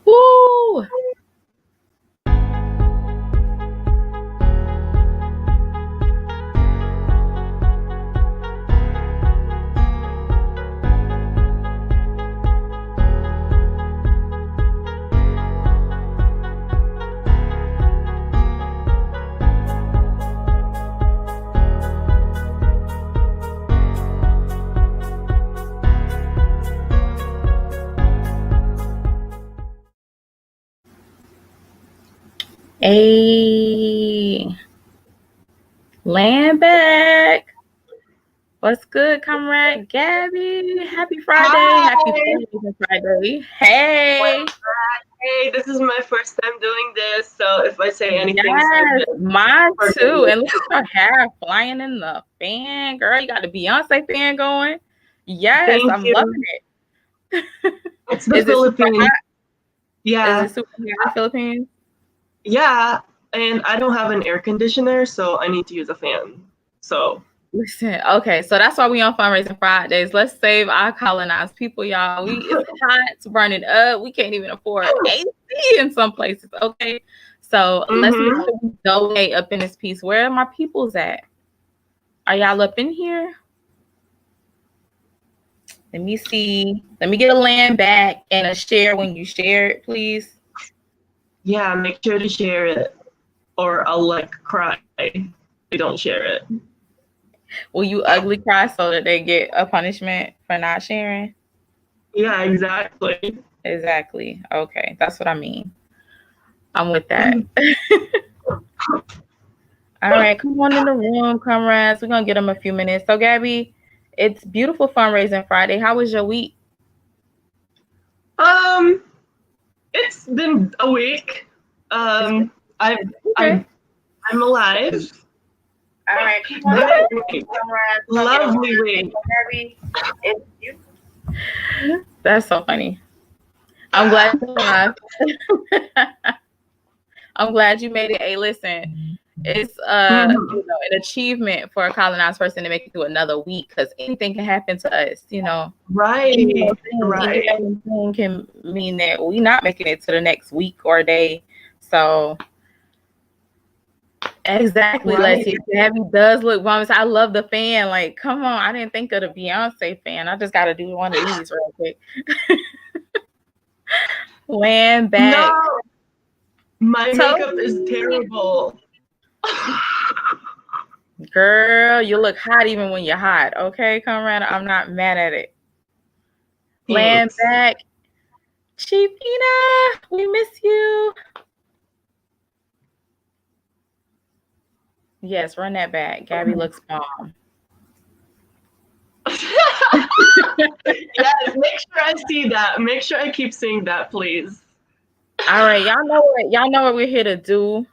Woo! Hey, land back. What's good, Comrade Gabby? Happy Friday. Hi. Happy Funraiser Friday. Hey. Hey, this is my first time doing this, so if I say anything, Yes, mine too. me. And look at your hair flying in the fan, girl. You got the Beyonce fan going. Yes, Thank I'm you. loving it. It's the Is it super Philippines. hot? Yeah, Is it super hot in the Philippines? yeah, and I don't have an air conditioner, so I need to use a fan. So Listen, okay, so that's why we on Fundraising Fridays. Let's save our colonized people, y'all. It's hot, it's burning up. We can't even afford AC in some places, okay? So let's make sure we donate up in this piece. Where are my peoples at? Are y'all up in here? Let me see. Let me get a land back and a share when you share it, please. Yeah, make sure to share it, or I'll like cry if you don't share it. Will you ugly cry so that they get a punishment for not sharing? Yeah, exactly. Exactly. Okay, that's what I mean. I'm with that. All right, come on in the room, comrades. We're gonna get them a few minutes. So, Gabby, it's beautiful Fundraising Friday. How was your week? It's been a week. I'm alive. All right, come on in the room, comrades. Lovely week. Gabby, it's beautiful. That's so funny. I'm glad you're alive. I'm glad you made it. Hey, listen, it's an achievement for a colonized person to make it through another week because anything can happen to us, Right. Anything can mean that we're not making it to the next week or day. So exactly, right. Leslie. Gabby does look bonus. I love the fan. Like, come on, I didn't think of the Beyonce fan. I just got to do one of these real quick. Land back. No, my makeup is terrible. Girl, you look hot even when you're hot. Okay, Comrade, I'm not mad at it. Land back. Cheapina, we miss you. Yes, run that back. Gabby looks bomb. Yes, make sure I see that. Make sure I keep seeing that, please. All right, y'all know what we're here to do.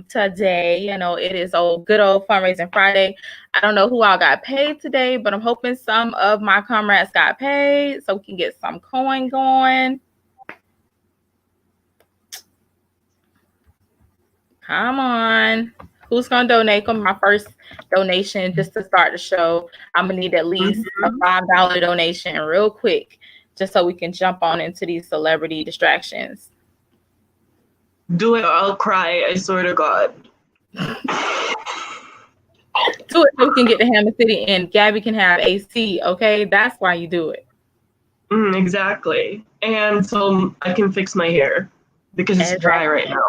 Today, it is good old Fundraising Friday. I don't know who all got paid today, but I'm hoping some of my comrades got paid so we can get some coin going. Come on. Who's gonna donate on my first donation just to start the show? I'm gonna need at least a $5 donation real quick, just so we can jump on into these celebrity distractions. Do it or I'll cry, I swear to God. Do it so we can get to Hammer City and Gabby can have AC, okay? That's why you do it. Exactly. And so I can fix my hair because it's dry right now.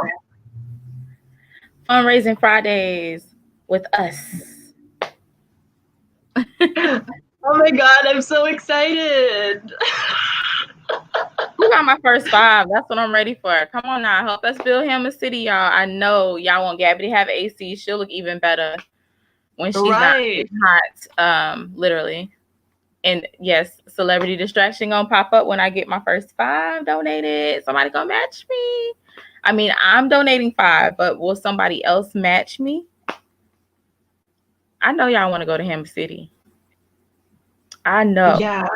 Fundraising Fridays with us. Oh my God, I'm so excited. You got my first 5. That's what I'm ready for. Come on now. Help us build Hammer City, y'all. I know y'all want Gabby to have AC. She'll look even better when she's not hot, literally. And yes, celebrity distraction gonna pop up when I get my first 5 donated. Somebody gonna match me. I mean, I'm donating 5, but will somebody else match me? I know y'all want to go to Hammer City. I know. Yeah.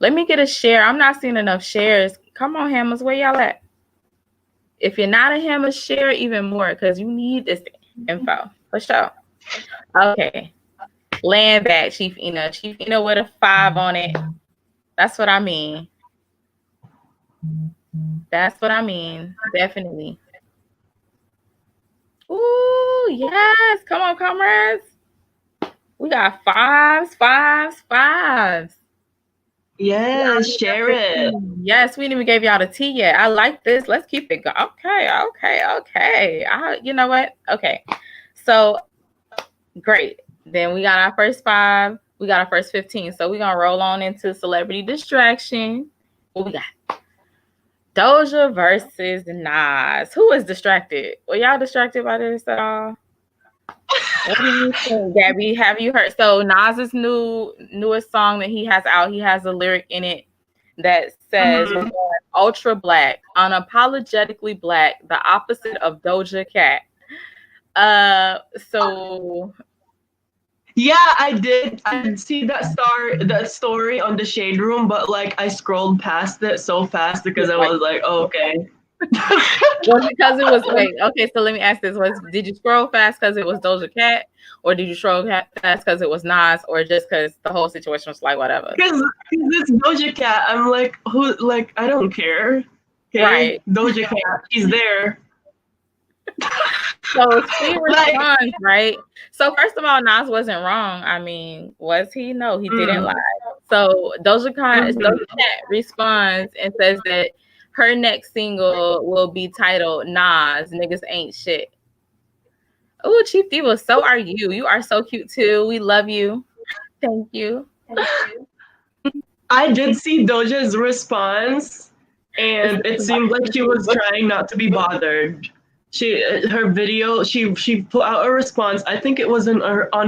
Let me get a share. I'm not seeing enough shares. Come on, Hammers, where y'all at? If you're not a Hammer, share even more because you need this info for sure. Okay. Land back, Chief Ina. Chief Ina with a 5 on it. That's what I mean. That's what I mean. Definitely. Ooh, yes. Come on, comrades. We got 5s, 5s, 5s. Yes, share it. Yes, we didn't even give y'all the tea yet. I like this. Let's keep it going. Okay. You know what? Okay. So, great. Then we got our first 5. We got our first 15. So, we're going to roll on into celebrity distraction. What we got? Doja versus Nas. Who is distracted? Were y'all distracted by this at all? What do you think, Gabby? Have you heard? So Nas's newest song that he has out, he has a lyric in it that says, "We're going ultra black, unapologetically black, the opposite of Doja Cat." So yeah, I did see that story on the Shade Room, but like I scrolled past it so fast because I was like, oh, okay. Was it because it was okay, so let me ask this. Did you scroll fast because it was Doja Cat, or did you scroll fast because it was Nas, or just because the whole situation was like whatever? Because it's Doja Cat. I'm like, who? Like, I don't care. Okay? Right. Doja Cat, she's there. So she responds, right? So first of all, Nas wasn't wrong. I mean, was he? No, he didn't lie. So Doja Cat responds and says that her next single will be titled Nas, Niggas Ain't Shit. Oh, Chief Diva, so are you. You are so cute too. We love you. Thank you. I did see Doja's response, and it seemed like she was trying not to be bothered. Her video, she put out a response. I think it was on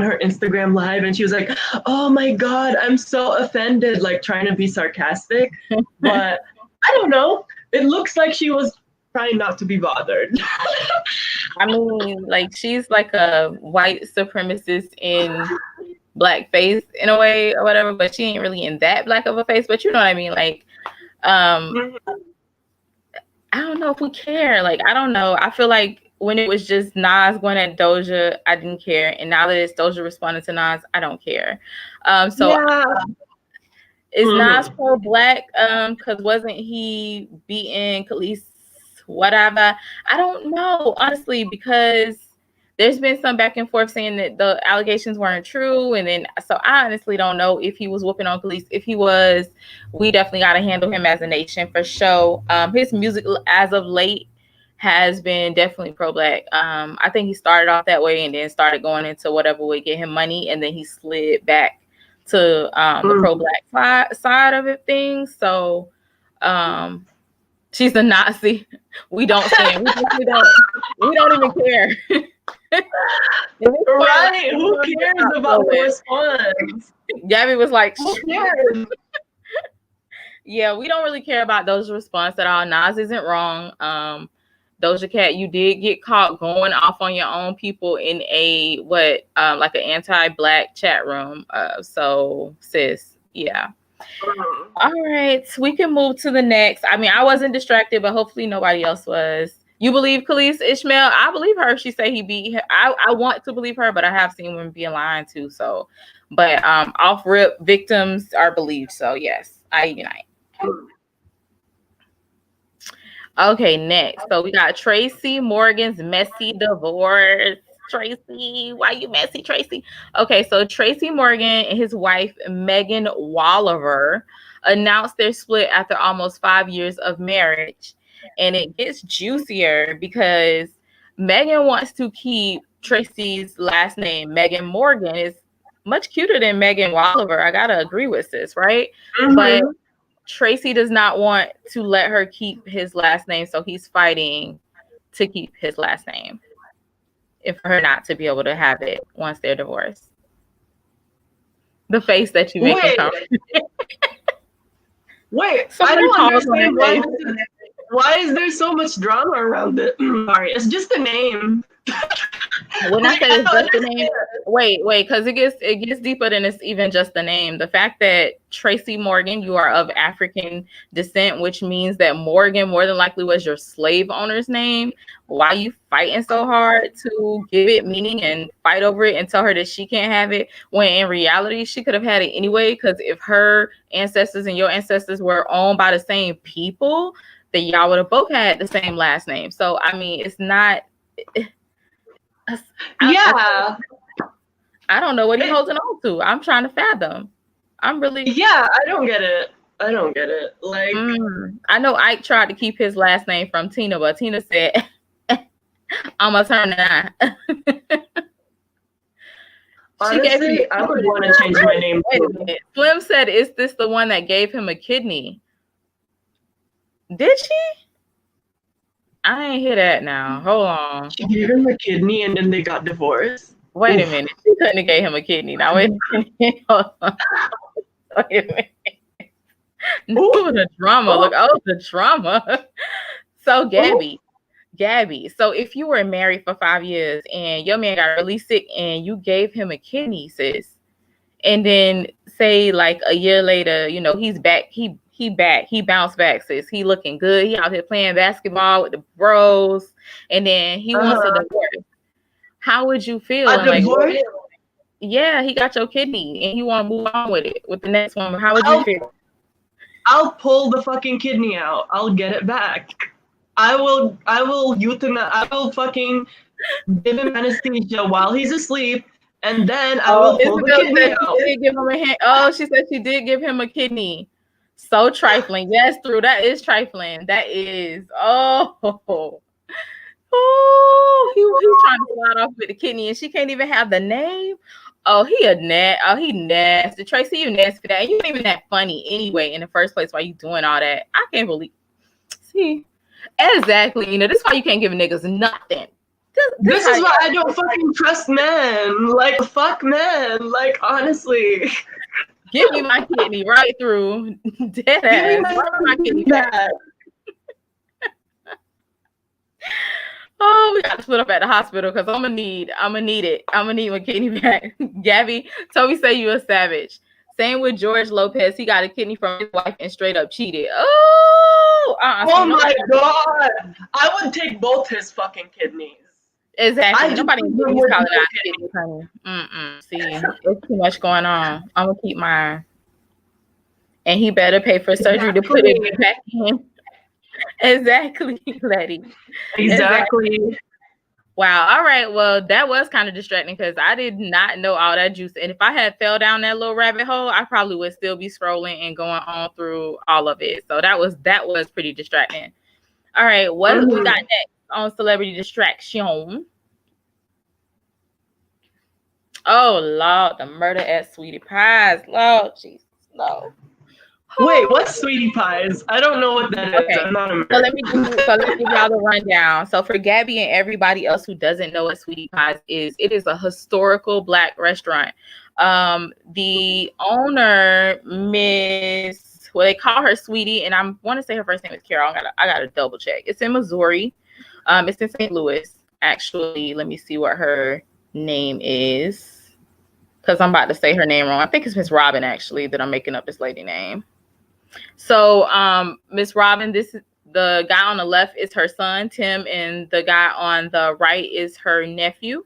her Instagram live, and she was like, "Oh my God, I'm so offended," like trying to be sarcastic. But I don't know. It looks like she was trying not to be bothered. I mean, like she's like a white supremacist in blackface in a way or whatever, but she ain't really in that black of a face. But you know what I mean? Like, I don't know if we care. Like, I don't know. I feel like when it was just Nas going at Doja, I didn't care. And now that it's Doja responding to Nas, I don't care. Is Nas pro-black? Because wasn't he beating Khalees, whatever? I don't know, honestly, because there's been some back and forth saying that the allegations weren't true. And then, so I honestly don't know if he was whooping on Khalees. If he was, we definitely got to handle him as a nation for sure. His music as of late has been definitely pro-black. I think he started off that way and then started going into whatever would get him money. And then he slid back to the pro-black side of it things. So she's a Nazi. We don't stand. We don't even care. Right? Who cares about the response? Gabby was like, who cares? Yeah, we don't really care about those response at all. Nas isn't wrong. Doja Cat, you did get caught going off on your own people in a like an anti-black chat room. So sis, yeah. All right, we can move to the next. I mean, I wasn't distracted, but hopefully nobody else was. You believe Khalees Ishmael? I believe her. She said he beat her. I want to believe her, but I have seen women being lying too. So, but off rip, victims are believed. So yes, I unite. Okay, next. So we got Tracy Morgan's messy divorce. Tracey, why you messy, Tracey? Okay, so Tracy Morgan and his wife Megan Walliver announced their split after almost 5 years of marriage. And it gets juicier because Megan wants to keep Tracy's last name. Megan Morgan is much cuter than Megan Walliver. I gotta agree with this, right? But Tracy does not want to let her keep his last name, so he's fighting to keep his last name and for her not to be able to have it once they're divorced. The face that you make. Wait, I don't understand why is there so much drama around it? Sorry, it's just a name. When I say it's just the name, wait, because it gets deeper than it's even just the name. The fact that Tracey Morgan, you are of African descent, which means that Morgan more than likely was your slave owner's name. Why you fighting so hard to give it meaning and fight over it and tell her that she can't have it, when in reality she could have had it anyway? Because if her ancestors and your ancestors were owned by the same people, then y'all would have both had the same last name. So I mean, it's not. I don't know what he's holding on to. I'm trying to fathom. I don't get it. Like, I know Ike tried to keep his last name from Tina, but Tina said, I'm gonna turn it on. Honestly, I would want to change my name. Wait a minute. Slim said, is this the one that gave him a kidney? Did she? I ain't hear that now. Hold on. She gave him a kidney and then they got divorced. Wait a minute. She couldn't have gave him a kidney. Now wait a minute. Hold on. Wait a minute. Ooh, the drama. Look, the drama. So Gabby. So if you were married for 5 years and your man got really sick and you gave him a kidney, sis, and then say like a year later, you know, he's back, he bounced back, sis. He looking good. He out here playing basketball with the bros, and then he wants a divorce. How would you feel? Divorce? Yeah, he got your kidney and you want to move on with it with the next woman. How would you feel? I'll pull the fucking kidney out. I'll get it back. I will euthanize. I will fucking give him anesthesia while he's asleep, and then I will pull the kidney out. She did give him she said she did give him a kidney. So trifling. Yes, Thru. That is trifling. That is. He's trying to slide off with the kidney, and she can't even have the name. Oh, he nasty. Tracey, you nasty for that. And you ain't even that funny anyway in the first place. Why you doing all that? I can't believe. See, exactly. You know, this is why you can't give niggas nothing. This is why I don't fucking trust men. Like, fuck men. Like, honestly. Give me my kidney right through. Dead ass. Give me my kidney back. Oh, we got to split up at the hospital because I'm gonna need it. I'm gonna need my kidney back. Gabby, Toby say you a savage. Same with George Lopez. He got a kidney from his wife and straight up cheated. Oh my God. I would take both his fucking kidneys. Exactly. Nobody needs calling out kidneys, honey. See, there's too much going on. I'm gonna keep mine. And he better pay for surgery to put it back in. Exactly, Letty. Exactly. Wow. All right. Well, that was kind of distracting because I did not know all that juice. And if I had fell down that little rabbit hole, I probably would still be scrolling and going on through all of it. So that was pretty distracting. All right. What we got next on Celebrity Distraction? Oh, Lord, the murder at Sweetie Pie's. Lord, Jesus, no. Wait, what's Sweetie Pies? I don't know what that is. I'm not American. So let me give y'all the rundown. So for Gabby and everybody else who doesn't know what Sweetie Pies is, it is a historical Black restaurant. The owner, they call her Sweetie, and I want to say her first name is Carol. I gotta double check. It's in Missouri. It's in St. Louis, actually. Let me see what her name is, because I'm about to say her name wrong. I think it's Miss Robin, actually, that I'm making up this lady name. So Miss Robin, this is the guy on the left is her son, Tim, and the guy on the right is her nephew.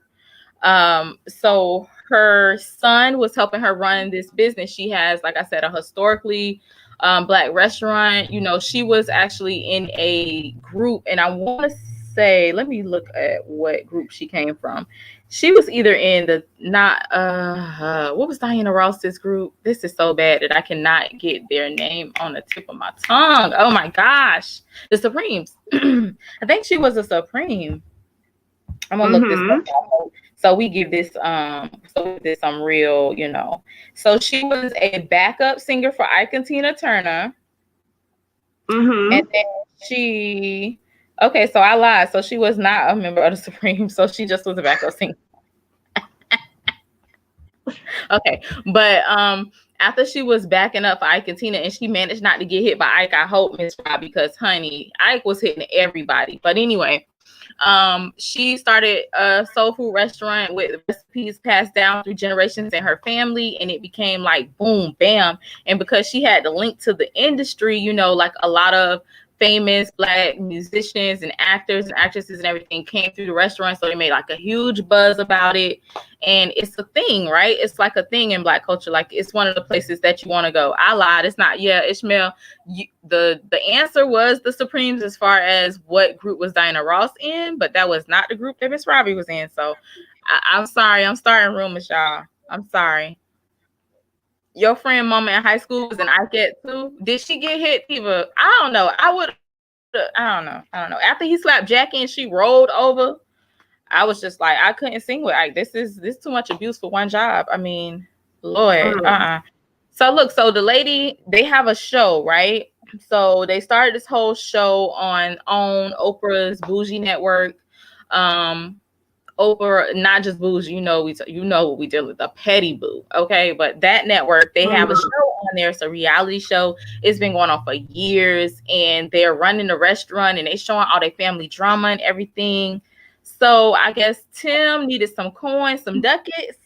So her son was helping her run this business. She has, like I said, a historically Black restaurant. You know, she was actually in a group, and I want to say, let me look at what group she came from. She was either in the what was Diana Ross's group? This is so bad that I cannot get their name on the tip of my tongue. Oh my gosh. The Supremes. I think she was a Supreme. I'm gonna look this up. So we give this some real, you know. So she was a backup singer for Ike and Tina Turner. And then okay, so I lied. So she was not a member of the Supreme. So she just was a backup singer. Okay, but after she was backing up for Ike and Tina, and she managed not to get hit by Ike, I hope, Miss Rob, because honey, Ike was hitting everybody. But anyway, She started a soul food restaurant with recipes passed down through generations in her family, and it became like boom, bam. And because she had the link to the industry, you know, like a lot of famous Black musicians and actors and actresses and everything came through the restaurant, so they made like a huge buzz about it. And it's a thing, right? It's like a thing in Black culture. Like it's one of the places that you want to go. I lied. It's not. Yeah, Ishmael. The answer was the Supremes as far as what group was Diana Ross in, but that was not the group that Miss Robbie was in. So I'm sorry. I'm starting rumors, y'all. I'm sorry. Your friend Mama in high school was an Ike too. Did she get hit, Tiva? I don't know. I don't know. After he slapped Jackie and she rolled over, I was just like, I couldn't sing with Ike. This is too much abuse for one job. I mean, Lord, So look, so the lady, they have a show, right? So they started this whole show on Oprah's Bougie Network. Oprah, not just Bougie, you know what we deal with, the petty boo, okay? But that network, they have a show on there. It's a reality show. It's been going on for years, and they're running the restaurant, and they showing all their family drama and everything. So I guess Tim needed some coins, some ducats,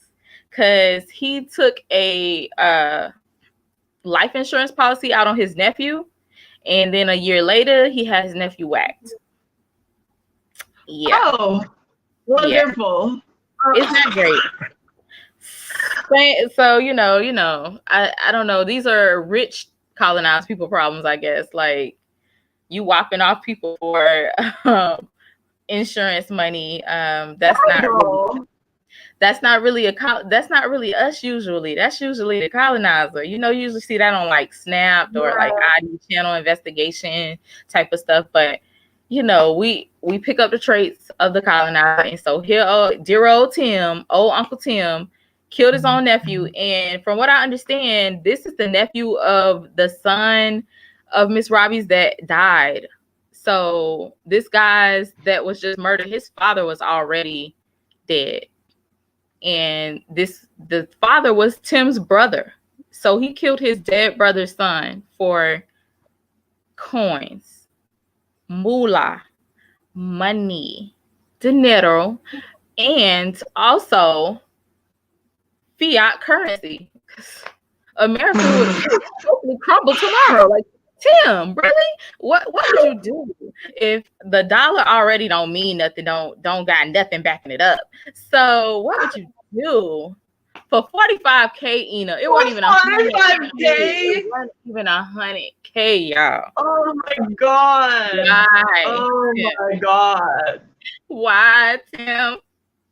because he took a life insurance policy out on his nephew, and then a year later, he had his nephew whacked. Yeah. Oh. Wonderful. Yeah. Isn't that great? So, you know, I don't know. These are rich colonized people problems, I guess. Like you whopping off people for insurance money. That's not really us usually. That's usually the colonizer. You know, you usually see that on like Snapped or like ID channel investigation type of stuff. But you know, we pick up the traits of the colonizer. And so here, dear old Tim, old Uncle Tim, killed his own nephew. And from what I understand, this is the nephew of the son of Miss Robbie's that died. So this guy's that was just murdered, his father was already dead. And the father was Tim's brother. So he killed his dead brother's son for coins. Moolah, money, dinero, and also fiat currency. America would hopefully crumble tomorrow. Like, Tim, really? What would you do if the dollar already don't mean nothing, don't got nothing backing it up? So what would you do? For 45K, Ina, it wasn't even 45K. It wasn't even 100K, y'all. Oh my god! Why? Oh my god! Why, Tim?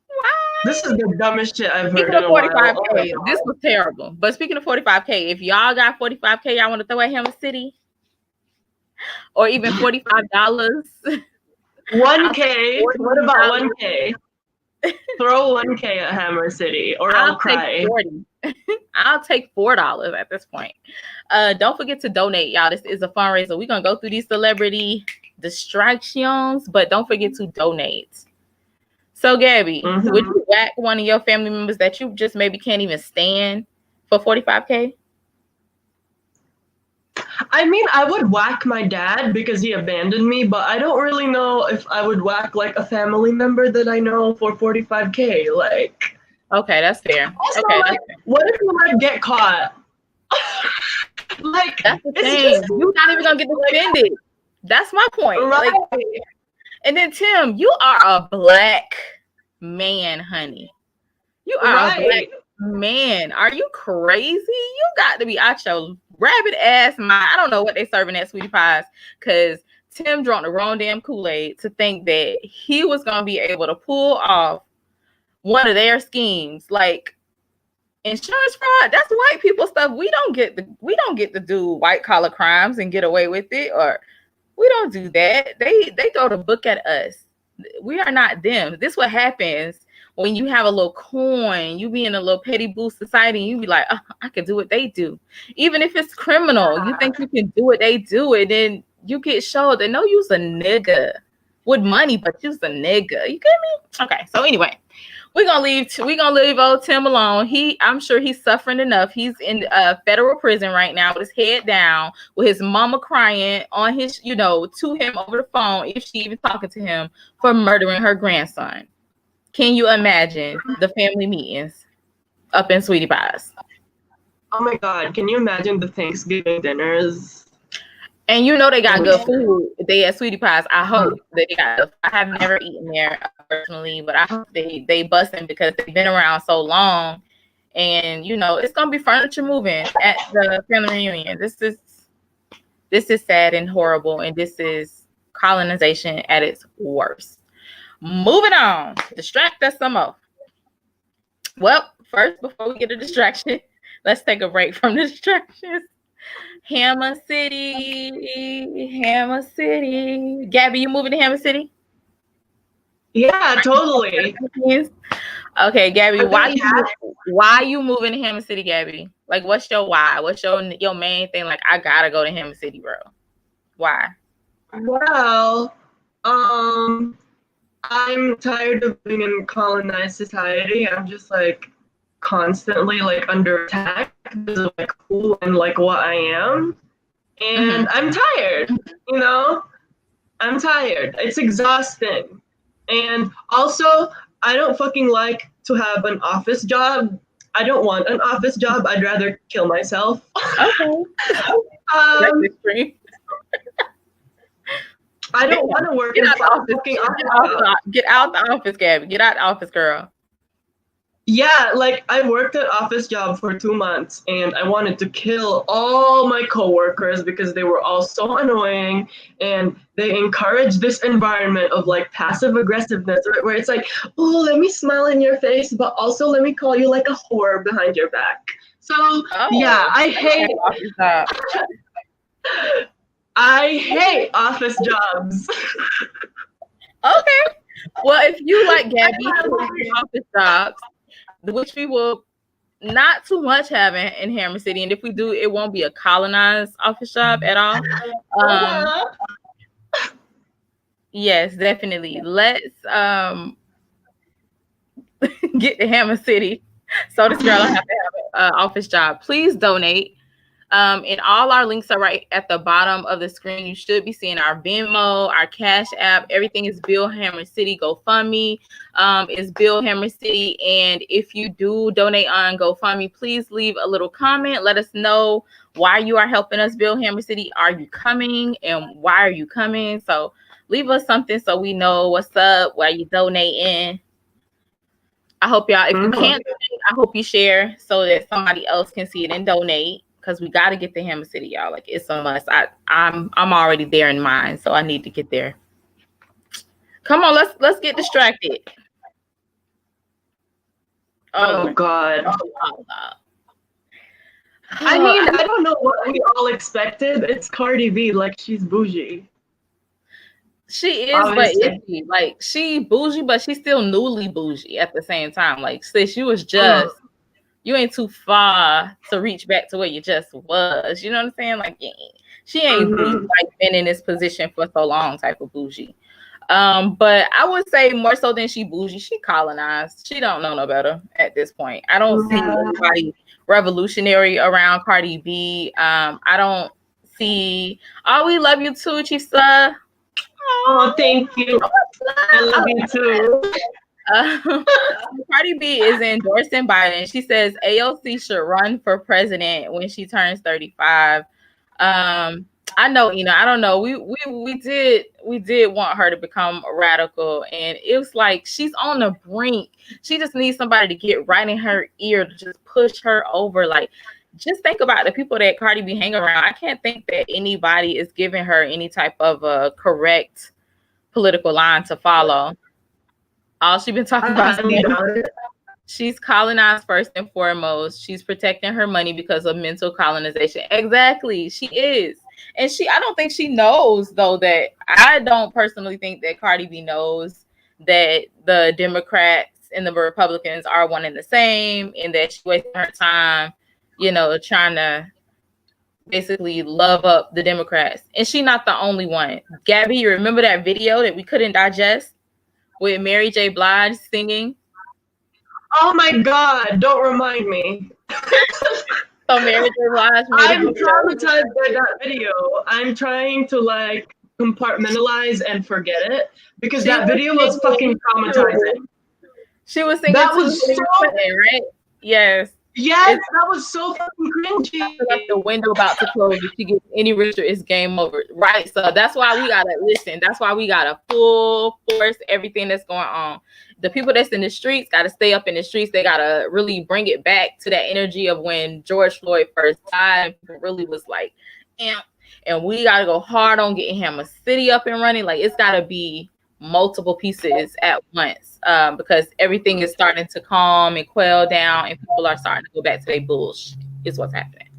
Why? This is the dumbest shit I've heard. Speaking of 45K, this was terrible. But speaking of 45K, if y'all got 45K, y'all want to throw at Hammer City, or even $45. 1K. What about 1K? Throw 1K at Hammer City, or I'll cry. Take 40. I'll take $4 at this point. Don't forget to donate, y'all. This is a fundraiser. We're gonna go through these celebrity distractions, but don't forget to donate. So, Gabby, would you whack one of your family members that you just maybe can't even stand for 45K? I mean, I would whack my dad because he abandoned me, but I don't really know if I would whack like a family member that I know for 45K. Like, okay, that's fair. Also, okay, like, what if you like get caught? Like, that's the thing. You're not even gonna get defended. That's my point. Right. Like, and then Tim, you are a black man, honey. You are a black man. Are you crazy? You got to be out your rabbit ass mind. I don't know what they serving at Sweetie Pies, because Tim drank the wrong damn Kool-Aid to think that he was gonna be able to pull off one of their schemes, like insurance fraud. That's white people stuff. We don't get to do white collar crimes and get away with it, or we don't do that. They throw the book at us. We are not them. This is what happens when you have a little coin. You be in a little petty boo society, and you be like, oh, I can do what they do. Even if it's criminal, you think you can do what they do, and then you get showed that no, you's a nigga with money, but you's a nigga. You get me? Okay, so anyway, We're gonna leave old Tim alone. I'm sure he's suffering enough. He's in federal prison right now with his head down, with his mama crying on his, to him over the phone, if she even talking to him, for murdering her grandson. Can you imagine the family meetings up in Sweetie Pie's? Oh my God! Can you imagine the Thanksgiving dinners? And they got good food. They at Sweetie Pie's. I hope that they got. I have never eaten there personally, but I hope they busting because they've been around so long. And it's gonna be furniture moving at the family reunion. This is sad and horrible, and this is colonization at its worst. Moving on, distract us some more. Well, first, before we get a distraction, let's take a break from the distractions. Hammer City. Gabby, you moving to Hammer City? Yeah, totally. Okay, Gabby, why you moving to Hammer City, Gabby? Like, what's your why? What's your main thing? Like, I gotta go to Hammer City, bro. Why? Well, I'm tired of being in colonized society. I'm just like constantly like under attack because of like who and like what I am. And I'm tired, I'm tired. It's exhausting. And also, I don't fucking like to have an office job. I don't want an office job. I'd rather kill myself. Okay. I don't want to work in the office. Get out the office, Gabby. Get out the office, girl. Yeah, like I worked an office job for 2 months and I wanted to kill all my coworkers because they were all so annoying and they encourage this environment of like passive aggressiveness where it's like, oh, let me smile in your face, but also let me call you like a whore behind your back. So yeah, I hate office jobs. Okay. Well, if you like Gabby, office jobs, which we will not too much have in Hammer City, and if we do, it won't be a colonized office job at all. Yes, definitely. Let's get to Hammer City so this girl don't have to have an office job. Please donate. And all our links are right at the bottom of the screen. You should be seeing our Venmo, our Cash App. Everything is Bill Hammer City. GoFundMe is Bill Hammer City. And if you do donate on GoFundMe, please leave a little comment. Let us know why you are helping us build Hammer City. Are you coming? And why are you coming? So leave us something so we know what's up, why you donating. I hope y'all, if you can't donate, I hope you share so that somebody else can see it and donate. Because we got to get to Hammer City, y'all. Like, it's a must. I'm already there in mind, so I need to get there. Come on, let's get distracted. Oh God. I mean, I don't know what we all expected. It's Cardi B, like she's bougie. She is, obviously. But is she? Like, she bougie, but she's still newly bougie at the same time. Like, sis, you was just. You ain't too far to reach back to where you just was. You know what I'm saying? Like, she ain't bougie, like been in this position for so long type of bougie. But I would say more so than she bougie, she colonized. She don't know no better at this point. I don't see anybody revolutionary around Cardi B. I don't see. Oh, we love you too, Chisa. Oh, thank you. I love you too. Cardi B is endorsing Biden. She says AOC should run for president when she turns 35. I know, I don't know. We did want her to become radical, and it was like she's on the brink. She just needs somebody to get right in her ear to just push her over. Like, just think about the people that Cardi B hang around. I can't think that anybody is giving her any type of a correct political line to follow. All she's been talking about is she's colonized first and foremost. She's protecting her money because of mental colonization. Exactly. She is. And I don't think she knows, though, that I don't personally think that Cardi B knows that the Democrats and the Republicans are one and the same, and that she's wasting her time, trying to basically love up the Democrats. And she's not the only one. Gabby, you remember that video that we couldn't digest? With Mary J. Blige singing? Oh my God! Don't remind me. So Mary J. Blige made I'm traumatized by that video. I'm trying to like compartmentalize and forget it because that video was fucking traumatizing. She was singing that to was so Clinton, right? Yes. Yes, that was so fucking cringy. Like the window about to close. If she gets any richer, it's game over. Right. So that's why we gotta listen. That's why we gotta full force everything that's going on. The people that's in the streets gotta stay up in the streets. They gotta really bring it back to that energy of when George Floyd first died. And people really was like, and we gotta go hard on getting him a city up and running. Like it's gotta be multiple pieces at once, because everything is starting to calm and quell down, and people are starting to go back to their bullshit. Is what's happening.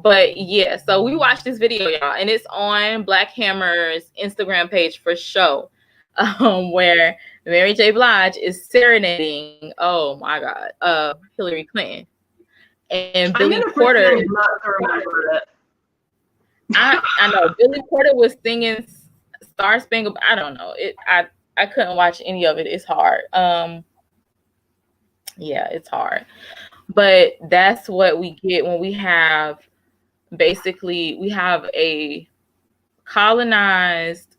But yeah, so we watched this video, y'all, and it's on Black Hammer's Instagram page for show, where Mary J. Blige is serenading, oh my God, Hillary Clinton. And Billy Porter. I know Billy Porter was singing Star Spangled. I don't know. I couldn't watch any of it. It's hard. Yeah, it's hard. But that's what we get when we have a colonized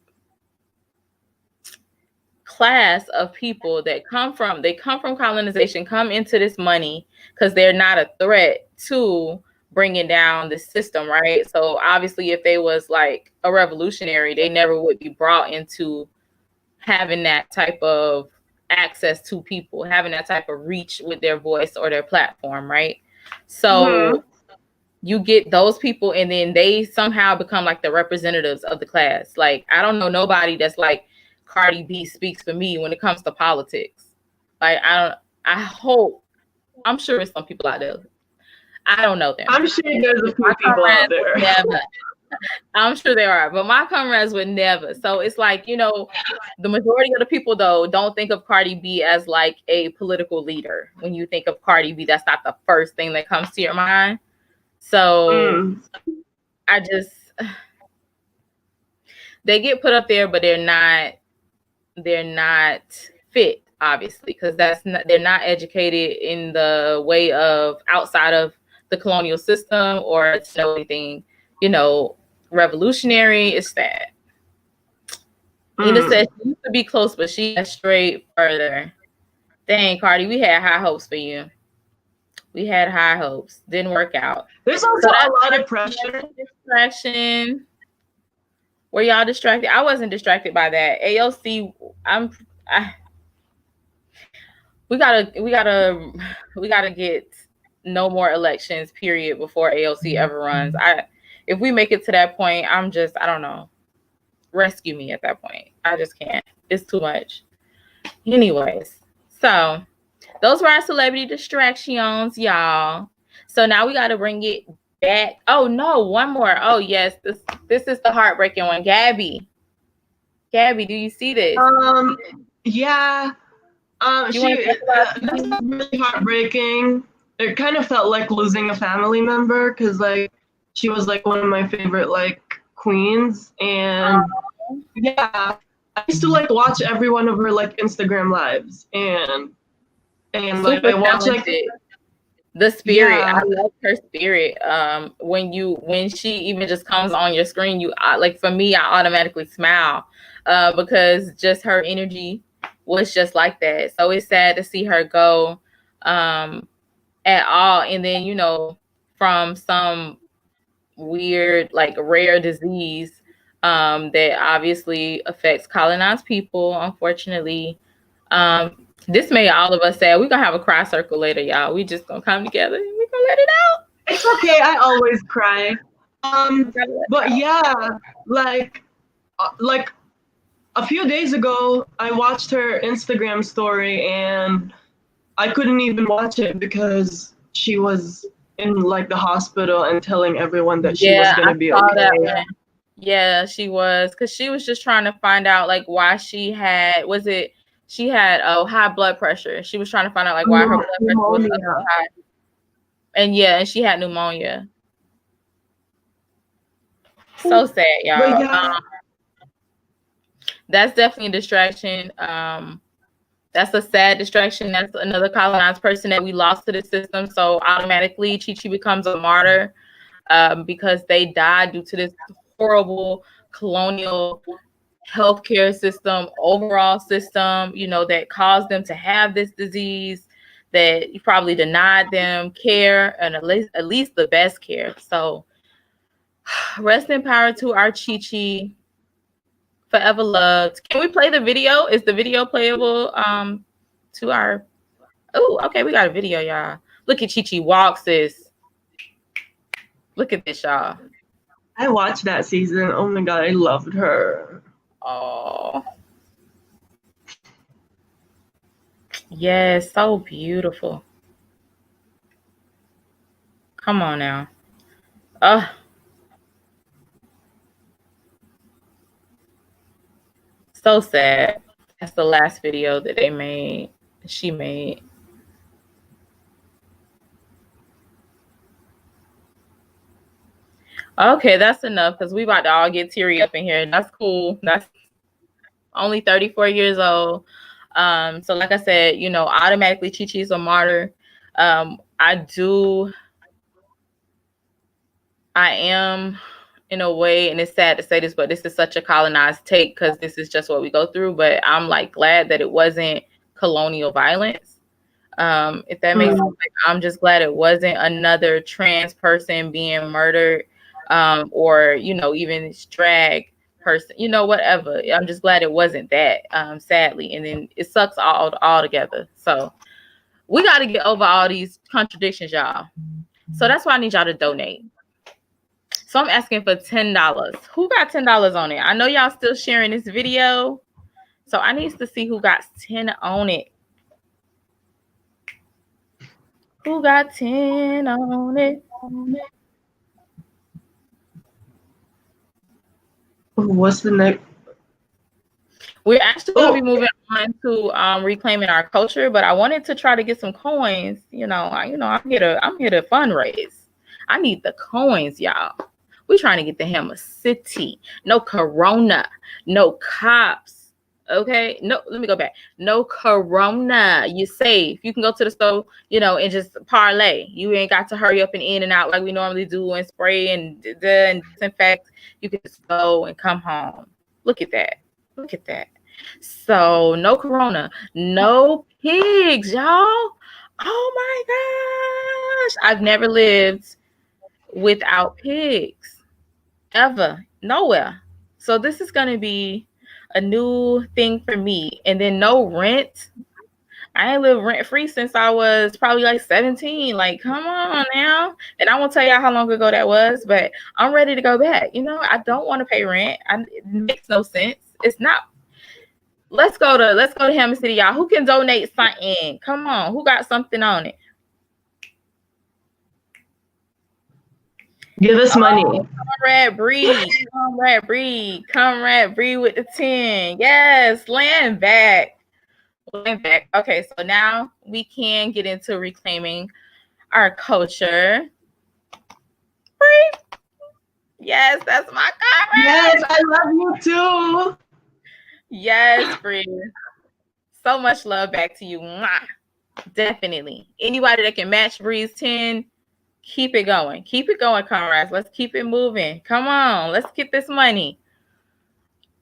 class of people that come from colonization, come into this money because they're not a threat to bringing down the system, right? So obviously if they was like a revolutionary, they never would be brought into having that type of access to people, having that type of reach with their voice or their platform, right? So you get those people and then they somehow become like the representatives of the class. Like I don't know nobody that's like Cardi B speaks for me when it comes to politics. Like I'm sure there's some people out there. I don't know them. I'm sure there's a few people out there. Never. I'm sure there are, but my comrades would never. So it's like, the majority of the people though don't think of Cardi B as like a political leader. When you think of Cardi B, that's not the first thing that comes to your mind. So they get put up there, but they're not fit, obviously, because they're not educated in the way of outside of the colonial system or to know anything, revolutionary. It's sad. Nina said she used to be close, but she got straight further. Dang, Cardi, we had high hopes for you. We had high hopes. Didn't work out. There's also a lot of pressure. Distraction. Were y'all distracted? I wasn't distracted by that. AOC, we gotta get no more elections, period, before AOC ever runs. If we make it to that point, I don't know. Rescue me at that point. I just can't. It's too much. Anyways, so those were our celebrity distractions, y'all. So now we got to bring it back. Oh no, one more. Oh yes, this is the heartbreaking one. Gabby, do you see this? Yeah. That's really heartbreaking. It kind of felt like losing a family member because like she was like one of my favorite like queens, and yeah, I used to like watch every one of her like Instagram lives, and like I watch like the spirit. Yeah. I love her spirit. When she even just comes on your screen, like for me, I automatically smile because just her energy was just like that. So it's sad to see her go at all, and then from some weird like rare disease that obviously affects colonized people, unfortunately. This made all of us sad. We're gonna have a cry circle later, y'all. We just gonna come together and we're gonna let it out. It's okay, I always cry. But yeah, like a few days ago I watched her Instagram story and I couldn't even watch it because she was in like the hospital and telling everyone that she was gonna be okay. Yeah, she was, because she was just trying to find out like why she had high blood pressure. She was trying to find out like why her blood pressure was so high. And she had pneumonia. So sad, y'all. Yeah. That's definitely a distraction. That's a sad distraction. That's another colonized person that we lost to the system. So automatically, Chi becomes a martyr because they died due to this horrible colonial healthcare system, overall system, you know, that caused them to have this disease, that you probably denied them care and at least the best care. So rest in power to our Chi. Forever loved. Can we play the video? Is the video playable to our Oh, okay, we got a video, y'all. Look at Chi walk, sis. Look at this, y'all. I watched that season. Oh my god, I loved her. Oh. Yes, so beautiful. Come on now. So sad. That's the last video that they made. She made. Okay, that's enough because we about to all get teary up in here. That's cool. That's only 34 years old. So like I said, you know, automatically Chi-Chi's a martyr. I am in a way, and it's sad to say this, but this is such a colonized take because this is just what we go through. But I'm like glad that it wasn't colonial violence. If that makes sense, like, I'm just glad it wasn't another trans person being murdered, or, you know, even drag person, you know, whatever. I'm just glad it wasn't that, sadly. And then it sucks all together. So we got to get over all these contradictions, y'all. So that's why I need y'all to donate. So I'm asking for $10. Who got $10 on it? I know y'all still sharing this video, so I need to see who got 10 on it. Who got 10 on it? What's the next? We're actually going to be moving on to reclaiming our culture, but I wanted to try to get some coins. I'm here to fundraise. I need the coins, y'all. We're trying to get the Hammer City. No corona, no cops. Okay, no, let me go back. No corona. You're safe. You can go to the store, and just parlay. You ain't got to hurry up and in and out like we normally do and spray and disinfect. You can just go and come home. Look at that. Look at that. So no corona, no pigs, y'all. Oh my gosh. I've never lived without pigs. Ever. Nowhere. So this is going to be a new thing for me. And then no rent. I ain't lived rent free since I was probably like 17. Like, come on now. And I won't tell y'all how long ago that was, but I'm ready to go back. I don't want to pay rent. It makes no sense. It's not. Let's go to Hammer City, y'all. Who can donate something? Come on. Who got something on it? Give us money. Comrade Breed. Comrade Breed with the 10. Yes, land back. Okay, so now we can get into reclaiming our culture. Breed. Yes, that's my comrade. Yes, I love you too. Yes, Breed. So much love back to you. Mwah. Definitely. Anybody that can match Breed's 10, keep it going. Keep it going, comrades. Let's keep it moving. Come on. Let's get this money.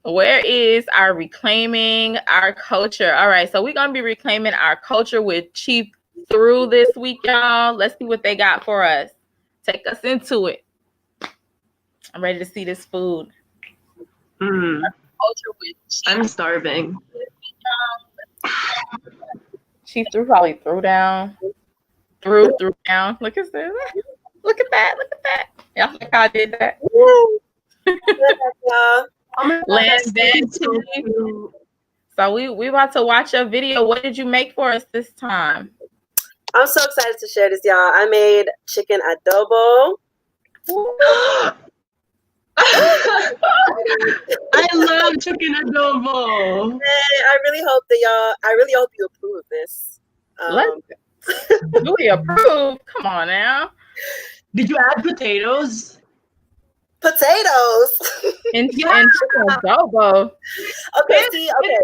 Where is our reclaiming our culture? All right. So we're going to be reclaiming our culture with Chief Thru this week, y'all. Let's see what they got for us. Take us into it. I'm ready to see this food. I'm starving. Chief Thru probably threw down. Threw down. Look at this. Look at that. Look at that. Y'all think I did that? Land back. So we about to watch a video. What did you make for us this time? I'm so excited to share this, y'all. I made chicken adobo. I love chicken adobo. And I really hope you approve of this. Do we approve? Come on now. Did you add potatoes? Potatoes, potatoes. And chicken adobo. Okay, see, okay.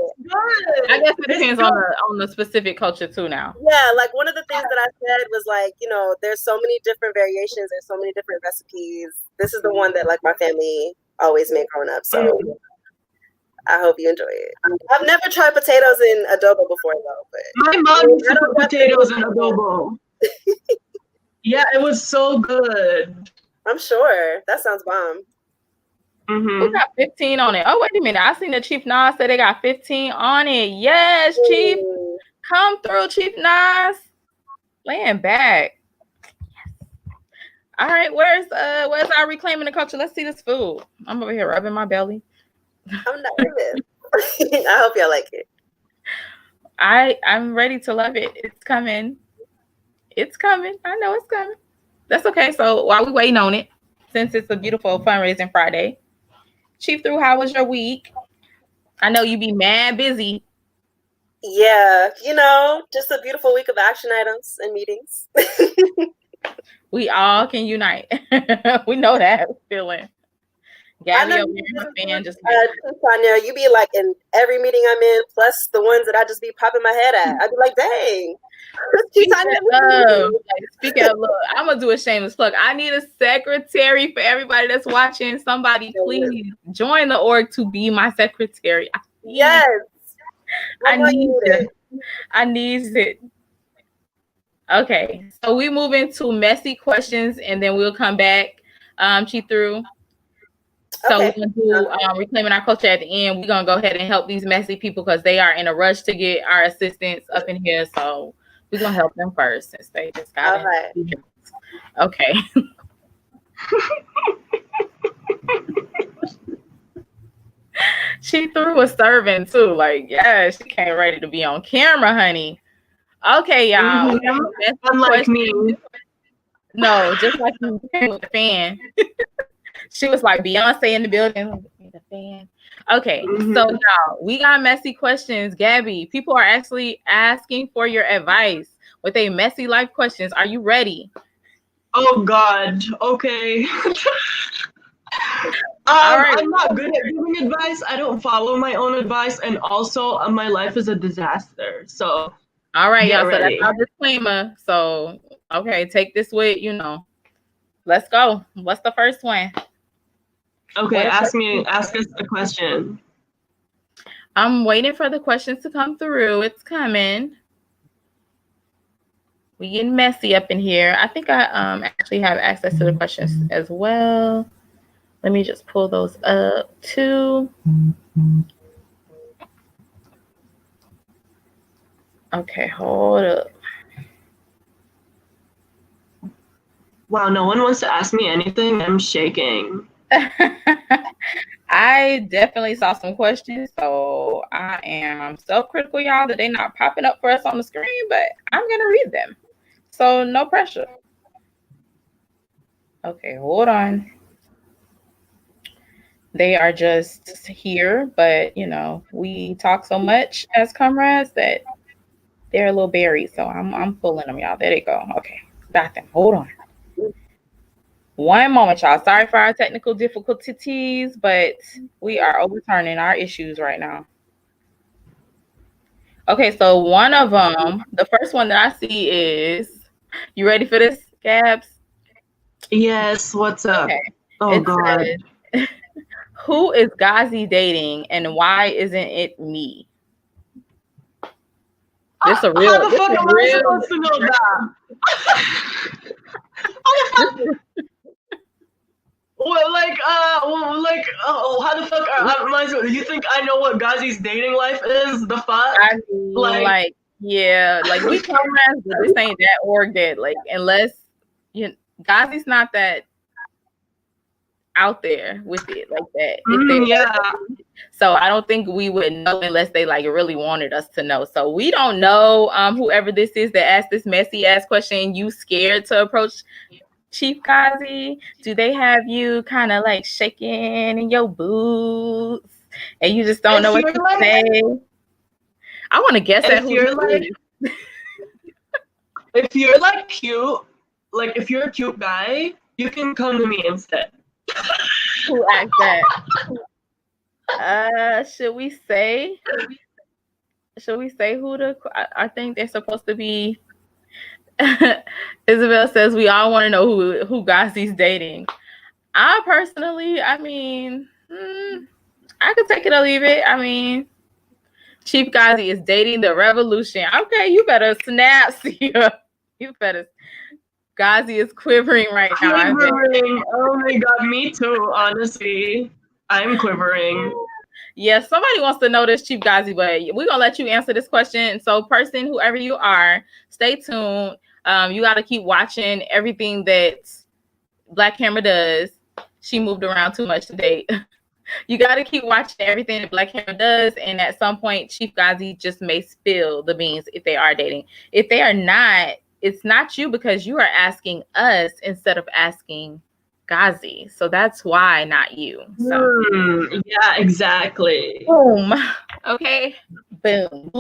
I guess it depends on the specific culture too now. Yeah, like one of the things that I said was like, you know, there's so many different variations, there's so many different recipes. This is the one that like my family always made growing up. So I hope you enjoy it. I've never tried potatoes in adobo before though, but my mom used to put potatoes in adobo. Yeah, it was so good. I'm sure. That sounds bomb. We got 15 on it. Oh, wait a minute. I seen the Chief Nas say they got 15 on it. Yes, Chief. Come through, Chief Nas. Laying back. All right, where's our reclaiming the culture? Let's see this food. I'm over here rubbing my belly. I'm not nervous. I hope y'all like it. I'm ready to love it. It's coming. It's coming. I know it's coming. That's okay. So while we waiting on it, since it's a beautiful fundraising Friday, Chief Thru, how was your week? I know you be mad busy. Yeah, you know, just a beautiful week of action items and meetings. We all can unite. We know that feeling. Gabby over here, my fan, just Tanya, you be like in every meeting I'm in, plus the ones that I just be popping my head at. I'd be like, dang. Speaking of, look, I'm gonna do a shameless plug. I need a secretary for everybody that's watching. Somebody please join the org to be my secretary. Yes. I need it. I need it. Okay, so we move into messy questions and then we'll come back. Chief Thru. So we're gonna do reclaiming our culture at the end. We're gonna go ahead and help these messy people because they are in a rush to get our assistance up in here. So we're gonna help them first since they just got it. Right. Okay. She threw a serving too. Like, yeah, she came ready to be on camera, honey. Okay, y'all. Unlike me. No, just like you came with the fan. She was like Beyonce in the building. The fan. Okay, so y'all, we got messy questions. Gabby, people are actually asking for your advice with a messy life questions. Are you ready? Oh God. Okay. Right. I'm not good at giving advice. I don't follow my own advice, and also my life is a disaster. So, all right, y'all. Ready. So that's our disclaimer. So, okay, take this with Let's go. What's the first one? Okay, ask us a question. I'm waiting for the questions to come through. It's coming. We getting messy up in here. I think I actually have access to the questions as well. Let me just pull those up too. Okay, hold up. Wow, no one wants to ask me anything. I'm shaking. I definitely saw some questions, so I am self-critical, y'all, that they're not popping up for us on the screen, but I'm gonna read them. So no pressure. Okay, hold on. They are just here, but we talk so much as comrades that they're a little buried. So I'm pulling them, y'all. There they go. Okay, got them. Hold on. One moment, y'all. Sorry for our technical difficulties, but we are overturning our issues right now. Okay, so one of them, the first one that I see is, you ready for this, Gabs? Yes, what's up? Okay. Oh, God. Says, who is Ghazi dating and why isn't it me? This a real. How the fuck am I supposed to know that? Well, how the fuck am I supposed? You think I know what Ghazi's dating life is? The fuck? I mean, yeah, like we comrades, but this ain't that org that, like, unless Ghazi's not that out there with it like that. Yeah. So I don't think we would know unless they like really wanted us to know. So we don't know whoever this is that asked this messy ass question. You scared to approach Chief Ghazi? Do they have you kind of like shaking in your boots and you just don't know what to say? I want to guess at who you're like. If you're like cute, like if you're a cute guy, you can come to me instead. Who asked that? Should we say who I think they're supposed to be? Isabel says we all want to know who Gazi's dating. I personally, I mean, I could take it or leave it. I mean, Chief Gazi is dating the revolution. Okay, you better snap, Sia. You better. Gazi is quivering right now. Quivering. Oh my God, me too. Honestly, I'm quivering. Yeah, somebody wants to know this, Chief Gazi, but we're gonna let you answer this question. So, person, whoever you are, stay tuned. You got to keep watching everything that Black Hammer does. She moved around too much today. You got to keep watching everything that Black Hammer does, and at some point, Chief Gazi just may spill the beans if they are dating. If they are not, it's not you because you are asking us instead of asking Gazi. So that's why not you. So yeah, exactly. Boom. Okay. Boom.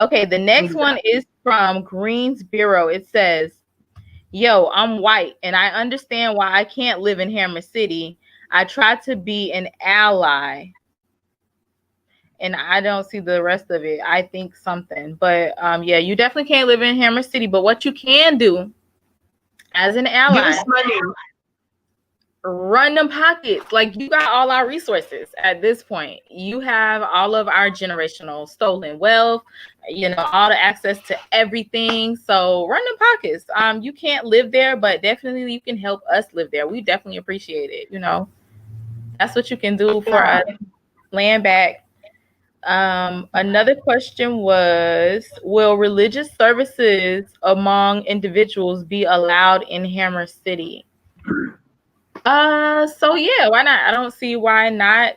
Okay, the next one is from Greensboro. It says, yo, I'm white and I understand why I can't live in Hammer City. I try to be an ally. And I don't see the rest of it. I think something. But yeah, you definitely can't live in Hammer City. But what you can do as an ally, give us money. Run them pockets. Like, you got all our resources at this point. You have all of our generational stolen wealth, all the access to everything. So run them pockets. You can't live there, but definitely you can help us live there. We definitely appreciate it. That's what you can do for us. Land back. Another question was, will religious services among individuals be allowed in Hammer City? So yeah, why not? I don't see why not.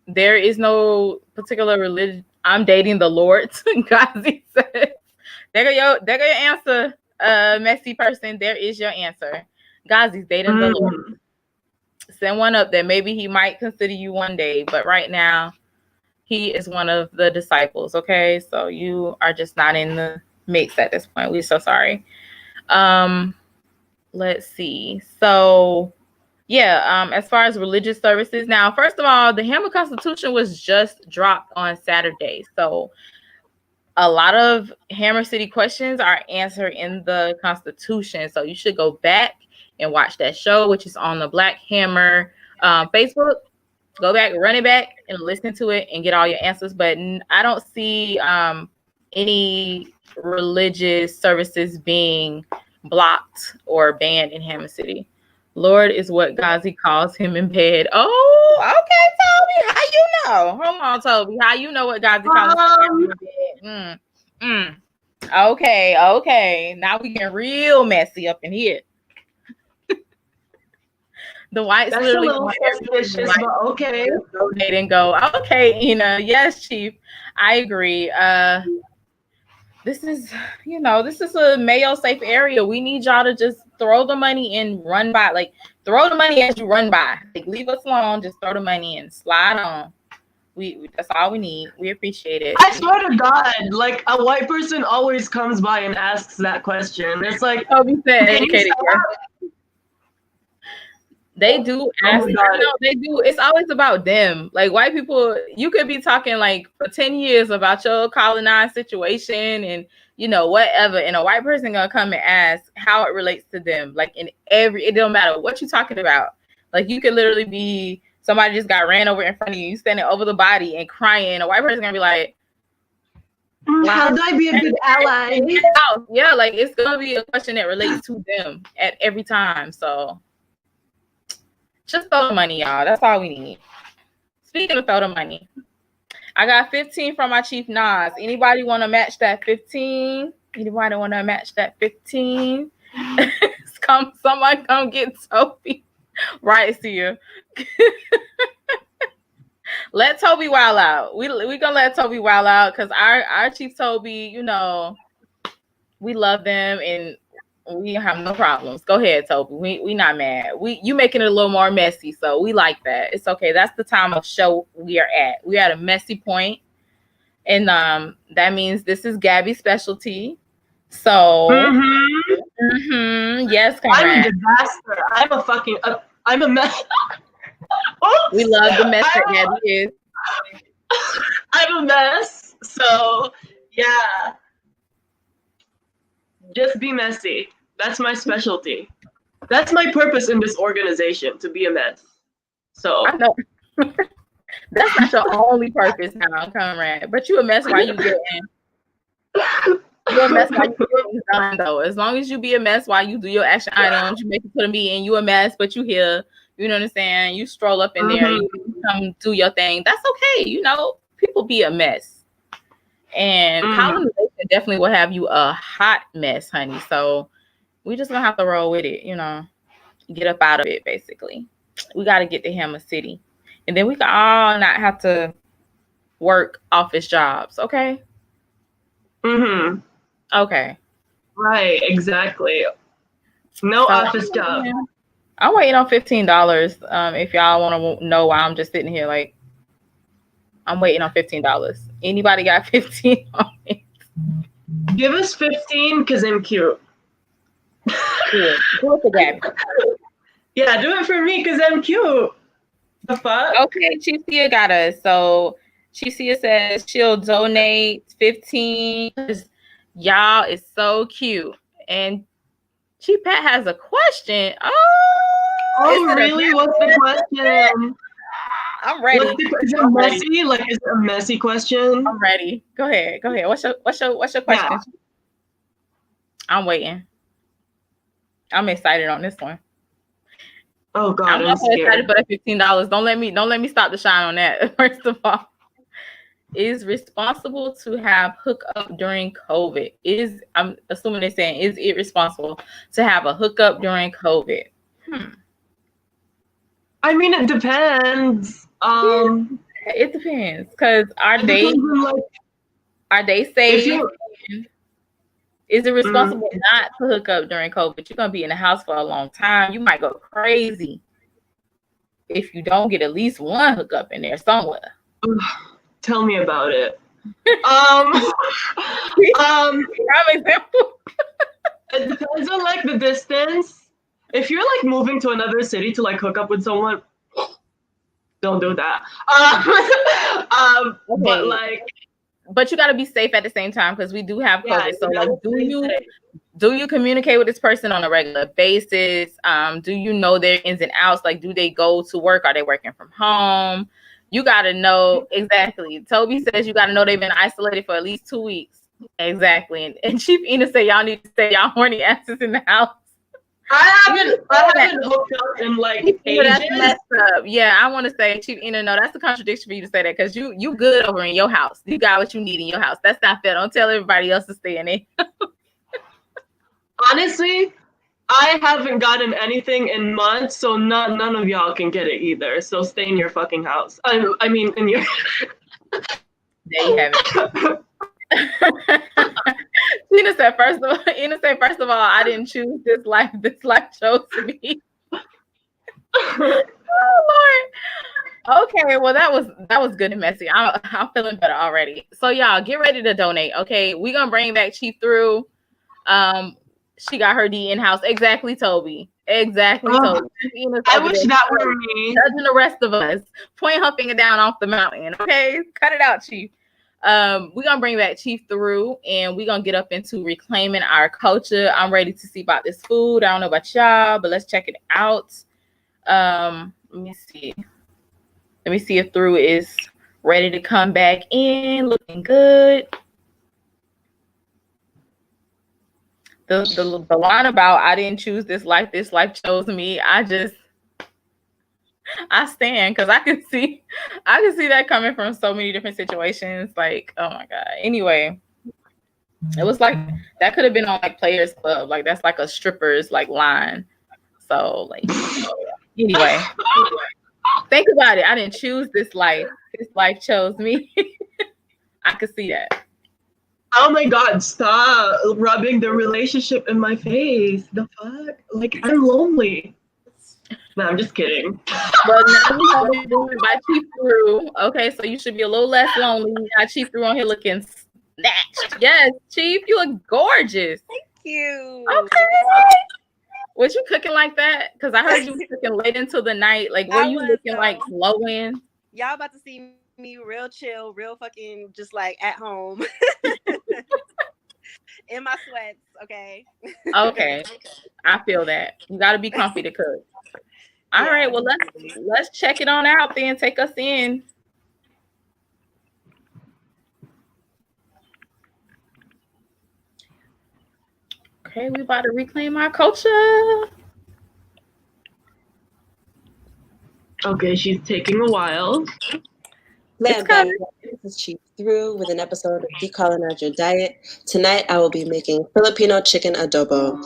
There is no particular religion. I'm dating the Lord. Gazi says, there go your answer, messy person. There is your answer. Gazi's dating the Lord. Send one up there. Maybe he might consider you one day, but right now he is one of the disciples. Okay, so you are just not in the mix at this point. We're so sorry. Let's see. So, yeah, as far as religious services, now, first of all, the Hammer Constitution was just dropped on Saturday. So, a lot of Hammer City questions are answered in the Constitution. So, you should go back and watch that show, which is on the Black Hammer Facebook. Go back, run it back, and listen to it and get all your answers. But I don't see any religious services being blocked or banned in Hammer City. Lord is what Gazi calls him in bed. Oh, okay, Toby. How you know? Hold on, Toby. How you know what Gazi calls him in bed? Okay. Now we get real messy up in here. The whites That's literally a little suspicious, but okay. They didn't go. Okay, Ina. Yes, Chief. I agree. This is a Mayo safe area. We need y'all to just throw the money and run by. Like, throw the money as you run by. Like, leave us alone. Just throw the money and slide on. That's all we need. We appreciate it. I swear to God, like, a white person always comes by and asks that question. It's like, Toby said, educated. They do ask. They do. It's always about them. Like, white people, you could be talking like for 10 years about your colonized situation and whatever, and a white person gonna come and ask how it relates to them. Like, it don't matter what you're talking about. Like, you could literally be somebody just got ran over in front of you, standing over the body and crying. A white person gonna be like, how do I be a good ally? Yeah, like, it's gonna be a question that relates to them at every time. So just throw the money, y'all. That's all we need. Speaking of throw the money, I got 15 from my Chief Nas. Anybody want to match that 15? Anybody want to match that 15? Someone come get Toby. Right, Sia. Let Toby wild out. We gonna let Toby wild out because our Chief Toby, we love them and we have no problems. Go ahead, Toby. We not mad. You making it a little more messy, so we like that. It's okay. That's the time of show we are at. We're at a messy point, and that means this is Gabby's specialty. So, yes, Comrade. I'm a disaster. I'm a fucking. I'm a mess. We love the mess that Gabby is. I'm a mess. So, yeah. Just be messy. That's my specialty. That's my purpose in this organization, to be a mess. So I know. That's not your only purpose now, Comrade. But you a mess while you getting. You're a mess while you getting done, though. As long as you be a mess while you do your action items, you make it to the meeting, you a mess, but you here. You know what I'm saying? You stroll up in there, you come do your thing. That's okay. You know, people be a mess. And colonization definitely will have you a hot mess, honey. So we just gonna have to roll with it, you know. Get up out of it, basically. We got to get to Hammer City. And then we can all not have to work office jobs, okay? Okay. Right, exactly. No office job. I'm waiting on $15. If y'all want to know why I'm just sitting here, like, I'm waiting on $15. Anybody got 15 on it? Give us 15 because I'm cute. Do it for Gabby. Yeah, do it for me because I'm cute. The fuck? Okay, Chiefia got us. So Chiefia says she'll donate 15 because y'all is so cute. And Chief Pat has a question. Oh, really? What's the question? I'm ready. Is it messy? Like, is it a messy question? I'm ready. Go ahead. What's your question? Yeah. I'm waiting. I'm excited on this one. Oh God, I'm also excited for that $15. Don't let me stop the shine on that. First of all, is responsible to have hookup during COVID? I'm assuming they're saying, is it responsible to have a hookup during COVID? I mean, it depends. It depends, because are they safe? Is it responsible not to hook up during COVID? You're gonna be in the house for a long time. You might go crazy if you don't get at least one hookup in there somewhere. Tell me about it. Example. It depends on like the distance. If you're like moving to another city to like hook up with someone, don't do that. Okay. But you got to be safe at the same time, because we do have COVID. So like, do you communicate with this person on a regular basis? Do you know their ins and outs? Like, do they go to work? Are they working from home? You got to know exactly. Toby says you got to know they've been isolated for at least 2 weeks. Exactly. And Chief Ina said y'all need to stay y'all horny asses in the house. I haven't hooked up in like ages. That's messed up. Yeah, I want to say, Chief Ina, no, that's a contradiction for you to say that, because you good over in your house. You got what you need in your house. That's not fair. Don't tell everybody else to stay in it. Honestly, I haven't gotten anything in months, so none of y'all can get it either. So stay in your fucking house. I mean, in your. There you have it. Ina said, first of all, I didn't choose this life. This life chose me. Oh Lord. Okay, well that was good and messy. I'm feeling better already. So y'all get ready to donate. Okay, we're gonna bring back Chief Thru. She got her D in house. Exactly, Toby. Exactly, Toby. I wish that were me. Judging the rest of us. Point her finger down off the mountain. Okay, cut it out, Chief. We're gonna bring back Chief Thru, and we're gonna get up into reclaiming our culture. I'm ready to see about this food. I don't know about y'all, but let's check it out. Let me see if Thru is ready to come back in, looking good. The line about I didn't choose this life chose me. I stand, because I can see that coming from so many different situations. Like, oh my God. Anyway, it was like that could have been on like Players Club. Like, that's like a stripper's like line. So like, anyway, think about it. I didn't choose this life. This life chose me. I could see that. Oh my God, stop rubbing the relationship in my face. The fuck? Like, I'm lonely. No, I'm just kidding. But now we have been doing by Chief Thru. Okay, so you should be a little less lonely. Got Chief Thru on here looking snatched. Yes, Chief, you look gorgeous. Thank you. Okay. Was you cooking like that? Because I heard you was cooking late into the night. Like, were you looking like glowing? Y'all about to see me real chill, real fucking just like at home. In my sweats, okay? Okay. I feel that. You got to be comfy to cook. All right, well, let's check it on out then. Take us in. Okay, we about to reclaim our culture. Okay, she's taking a while. This is Chief Thru with an episode of Decolonize Your Diet. Tonight, I will be making Filipino chicken adobo.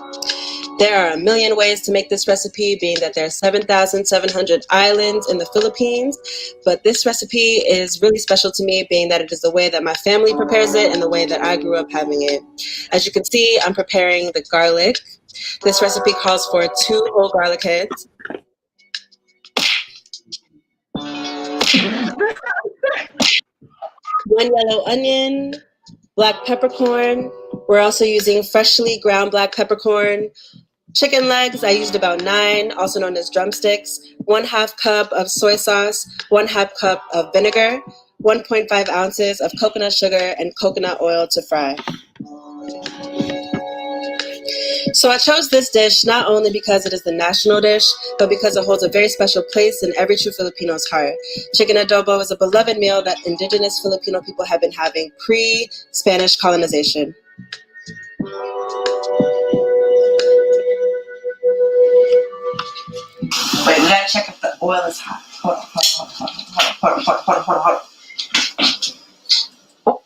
There are a million ways to make this recipe, being that there are 7,700 islands in the Philippines, but this recipe is really special to me, being that it is the way that my family prepares it and the way that I grew up having it. As you can see, I'm preparing the garlic. This recipe calls for 2 whole garlic heads. 1 yellow onion, black peppercorn. We're also using freshly ground black peppercorn. Chicken legs, I used about 9, also known as drumsticks. 1/2 cup of soy sauce, 1/2 cup of vinegar, 1.5 ounces of coconut sugar, and coconut oil to fry. So I chose this dish not only because it is the national dish, but because it holds a very special place in every true Filipino's heart. Chicken adobo is a beloved meal that indigenous Filipino people have been having pre-Spanish colonization. Wait, we gotta check if the oil is hot. Hold on. Oh.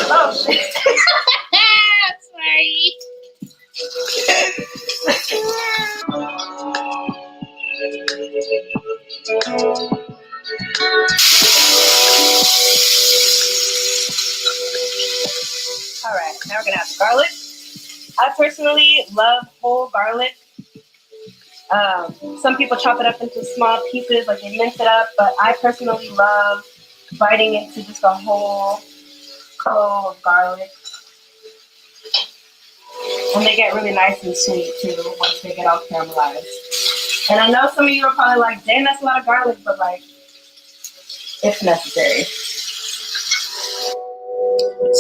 Oh shit. Sorry. Alright, now we're gonna have the garlic. I personally love whole garlic. Some people chop it up into small pieces, like they mince it up, but I personally love biting into just a whole clove of garlic. And they get really nice and sweet too once they get all caramelized. And I know some of you are probably like, dang, that's a lot of garlic, but like, it's necessary.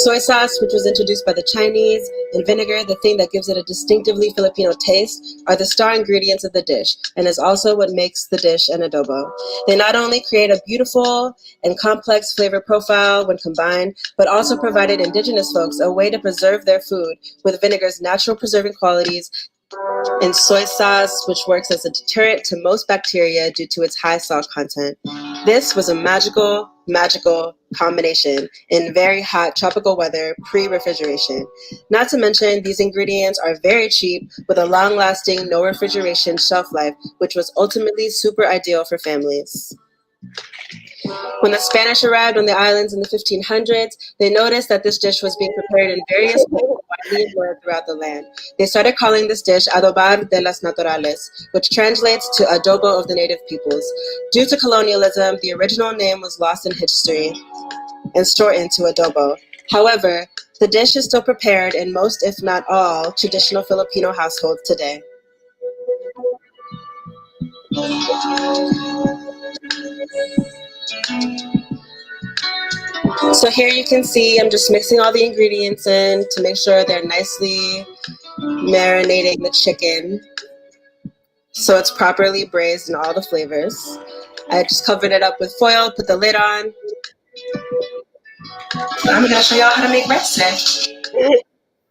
Soy sauce, which was introduced by the Chinese, and vinegar, the thing that gives it a distinctively Filipino taste, are the star ingredients of the dish, and is also what makes the dish an adobo. They not only create a beautiful and complex flavor profile when combined, but also provided indigenous folks a way to preserve their food with vinegar's natural preserving qualities, and soy sauce, which works as a deterrent to most bacteria due to its high salt content. This was a magical combination in very hot tropical weather pre-refrigeration. Not to mention, these ingredients are very cheap with a long-lasting, no refrigeration shelf life, which was ultimately super ideal for families. When the Spanish arrived on the islands in the 1500s, they noticed that this dish was being prepared in various ways widely employed throughout the land. They started calling this dish adobar de las naturales, which translates to adobo of the native peoples. Due to colonialism, the original name was lost in history and shortened to adobo. However, the dish is still prepared in most, if not all, traditional Filipino households today. So here you can see I'm just mixing all the ingredients in to make sure they're nicely marinating the chicken so it's properly braised in all the flavors. I just covered it up with foil, put the lid on. I'm going to show y'all how to make rice today.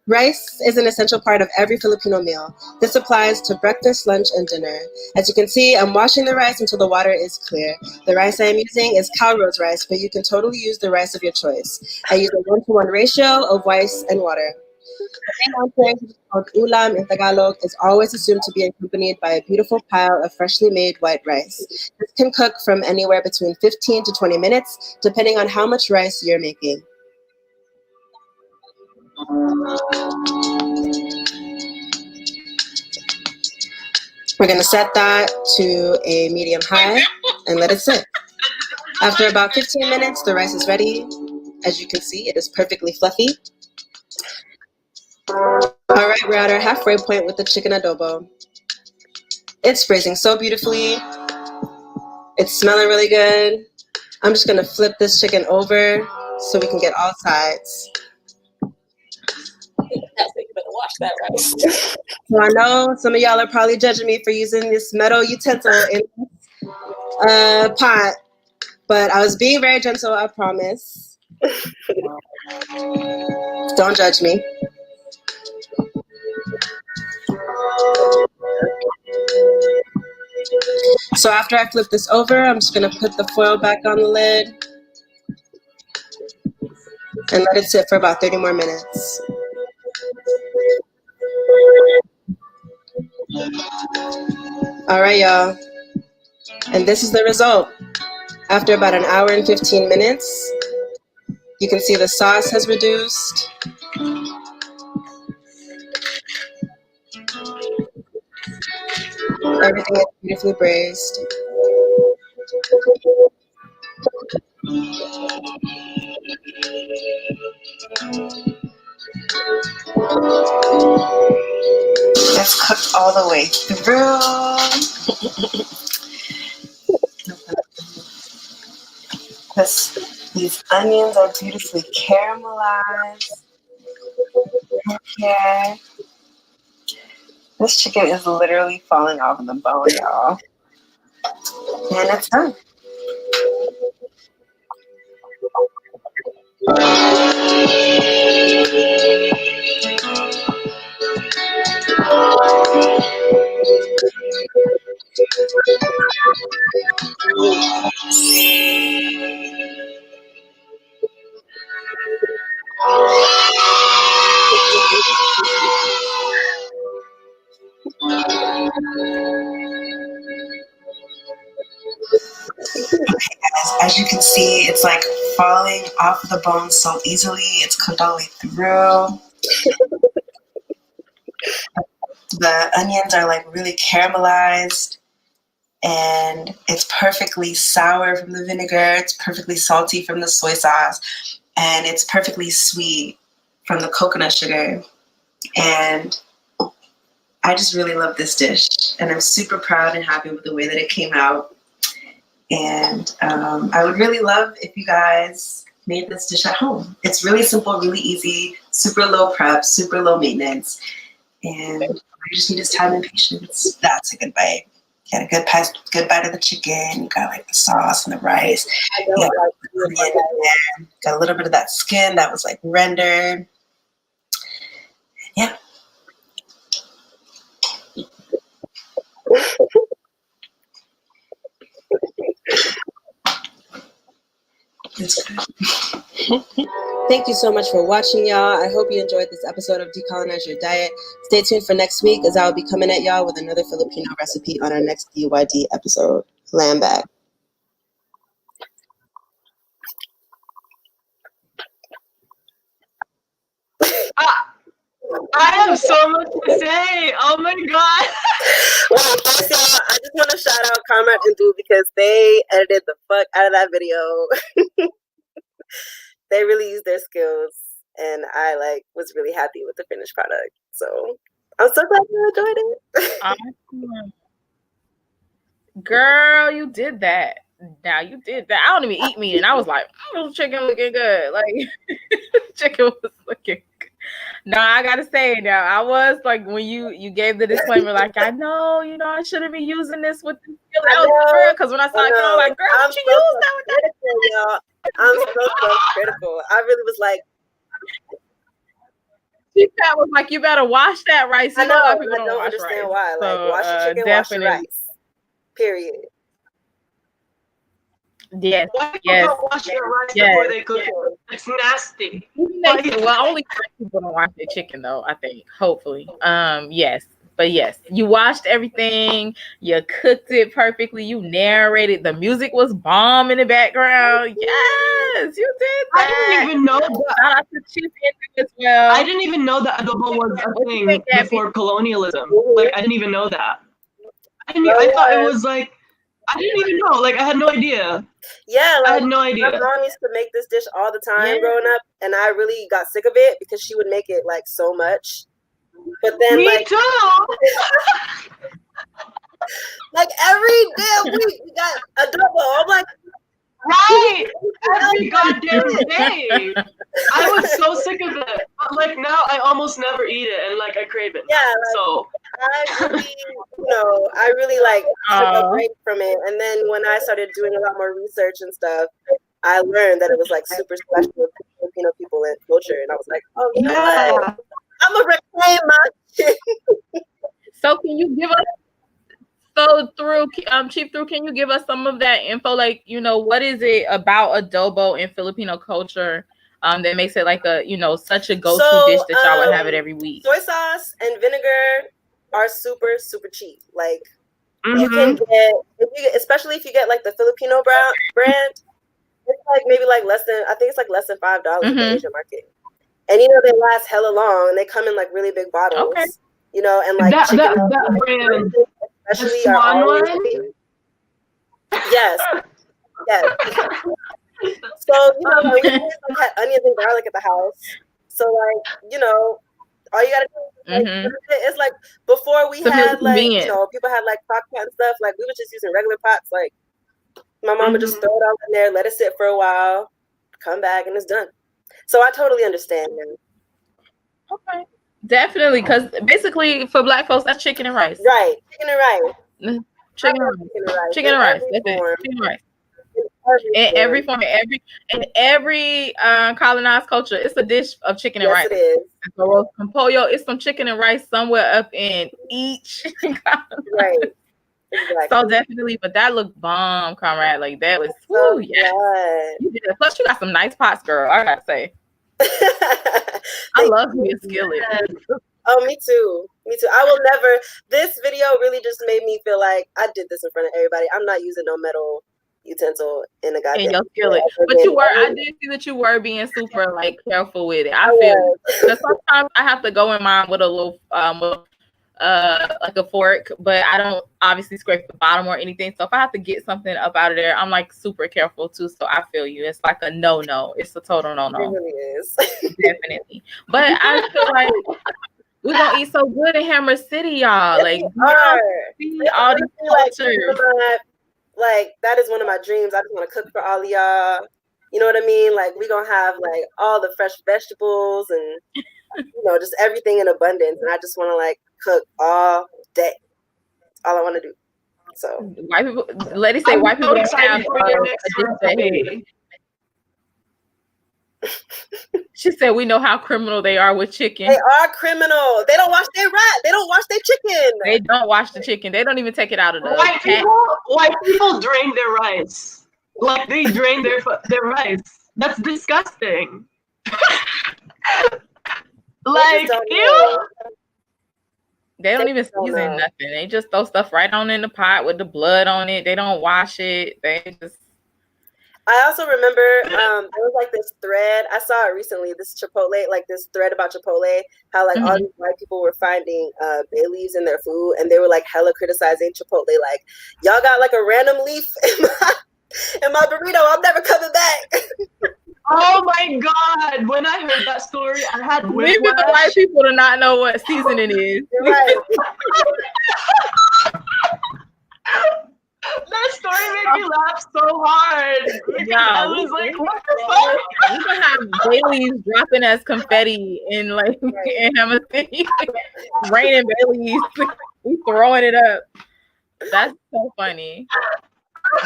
Rice is an essential part of every Filipino meal. This applies to breakfast, lunch, and dinner. As you can see, I'm washing the rice until the water is clear. The rice I am using is Calrose rice, but you can totally use the rice of your choice. I use a 1-to-1 ratio of rice and water. The main entree, called ulam in Tagalog, is always assumed to be accompanied by a beautiful pile of freshly made white rice. This can cook from anywhere between 15 to 20 minutes, depending on how much rice you're making. We're going to set that to a medium high and let it sit. After about 15 minutes, the rice is ready. As you can see, it is perfectly fluffy. All right, we're at our halfway point with the chicken adobo. It's braising so beautifully. It's smelling really good. I'm just gonna flip this chicken over so we can get all sides. Wash that rice. So I know some of y'all are probably judging me for using this metal utensil in pot, but I was being very gentle, I promise. Don't judge me. So after I flip this over, I'm just gonna put the foil back on the lid and let it sit for about 30 more minutes. All right, y'all. And this is the result. After about an hour and 15 minutes, you can see the sauce has reduced. Everything is beautifully braised. It's cooked all the way through. These onions are beautifully caramelized. Okay. This chicken is literally falling off of the bone, y'all. And it's done. As you can see, it's like falling off of the bone so easily. It's cooked all the way through. The onions are like really caramelized, and it's perfectly sour from the vinegar. It's perfectly salty from the soy sauce, and it's perfectly sweet from the coconut sugar. And I just really love this dish, and I'm super proud and happy with the way that it came out. And I would really love if you guys made this dish at home. It's really simple, really easy, super low prep, super low maintenance, and all you just need is time and patience. That's a good bite. You got a good bite of the chicken. You got like the sauce and the rice. You got a little bit of that skin that was like rendered. Yeah. It's good. Thank you so much for watching, y'all. I hope you enjoyed this episode of Decolonize Your Diet. Stay tuned for next week, as I will be coming at y'all with another Filipino recipe on our next DYD episode. Lamb back. I have so much to say. Oh my god. Well, first, y'all, I just want to shout out Comrade and Thru because they edited the fuck out of that video. They really used their skills, and I was really happy with the finished product. So I'm so glad you enjoyed it. Awesome. Girl, you did that. Now you did that. I don't even eat meat, and I was like, "Oh, chicken looking good." Like, chicken was looking good. No, I gotta say now, I was like, when you gave the disclaimer, like, I know, I shouldn't be using this with the because when I saw it, I was like, girl, what you use that with that? Y'all. I'm so critical. I really was like, That was like, you better wash that rice. I know, I don't understand why. Like, wash the chicken, wash the rice. Period. Yes. Yes. Wash your rice before they cook it. It's nasty. Well, only people don't wash their chicken, though, I think. Hopefully. Yes. But yes, you washed everything. You cooked it perfectly. You narrated. The music was bomb in the background. Yes, you did that. I didn't even know that. Shout out to Chief as well. I didn't even know that adobo was a thing before colonialism. Like, I didn't even know that. I thought it was like I didn't even know. Like, I had no idea. Yeah, like, I had no idea. my mom used to make this dish all the time growing up, and I really got sick of it because she would make it like so much. But then, Me like, too. like every damn week we got adobo. I'm like, right, every goddamn day. I was so sick of it. But like now, I almost never eat it, and like I crave it. Yeah, like, so I really like took a break from it. And then when I started doing a lot more research and stuff, I learned that it was like super special with Filipino people and culture. And I was like, oh, you know what? I'm gonna reclaim my shit. So can you give us Chief Thru, can you give us some of that info? Like, what is it about adobo in Filipino culture that makes it like a, such a go-to dish that y'all would have it every week? Soy sauce and vinegar are super, super cheap. Like, you can get, especially if you get like the Filipino brand, it's like maybe like less than $5 in the Asian market. And they last hella long, and they come in like really big bottles. Okay. And like that brand, especially the Swan one. Yes. So we had onions and garlic at the house. So like all you gotta do is it's like before we had like people had like crock pot and stuff. Like we were just using regular pots. Like my mom would just throw it all in there, let it sit for a while, come back, and it's done. So I totally understand them. Okay. Definitely, because basically for Black folks, that's chicken and rice. Right. Chicken and rice. Chicken and rice. Chicken and rice. That's it. Chicken and rice. In every form, in every colonized culture, it's a dish of chicken and rice. It is. So pollo, it's some chicken and rice somewhere up in each. Right. Exactly. So definitely, but that looked bomb, Comrade. Like that was You did it. Plus, you got some nice pots, girl. I gotta say. I love me a skillet. Oh, me too. I will never. This video really just made me feel like I did this in front of everybody. I'm not using no metal utensil in a goddamn. In your skillet, but you were. I did see that you were being super like careful with it. I feel because sometimes I have to go in mine with a little like a fork, but I don't obviously scrape the bottom or anything. So if I have to get something up out of there, I'm like super careful too. So I feel you. It's like a no. It's a total no. It really is. Definitely. But I feel like we're gonna eat so good in Hammer City, y'all. Like see all these cultures. Like that is one of my dreams. I just want to cook for all of y'all. You know what I mean? Like we're gonna have like all the fresh vegetables and just everything in abundance. And I just want to like cook all day. That's all I want to do. So white people, ladies say white people don't have a dish. She said we know how criminal they are with chicken. They are criminal. They don't wash their They don't wash their chicken. They don't wash the chicken. They don't even take it out of the White people drain their rice. Like they drain their rice. That's disgusting. Like ew. They don't even season nothing. They just throw stuff right on in the pot with the blood on it. They don't wash it. They just. I also remember there was like this thread. I saw it recently, this Chipotle, like this thread about Chipotle, how like all these white people were finding bay leaves in their food, and they were like hella criticizing Chipotle. Like, y'all got like a random leaf in my burrito. I'm never coming back. Oh my God. When I heard that story, I had whiplash. Maybe the white people do not know what seasoning is. Right. That story made me laugh so hard. Yeah, I was like, what the fuck? We can have bay leaves dropping as confetti in like in Hammer City. Raining bay leaves. We throwing it up. That's so funny.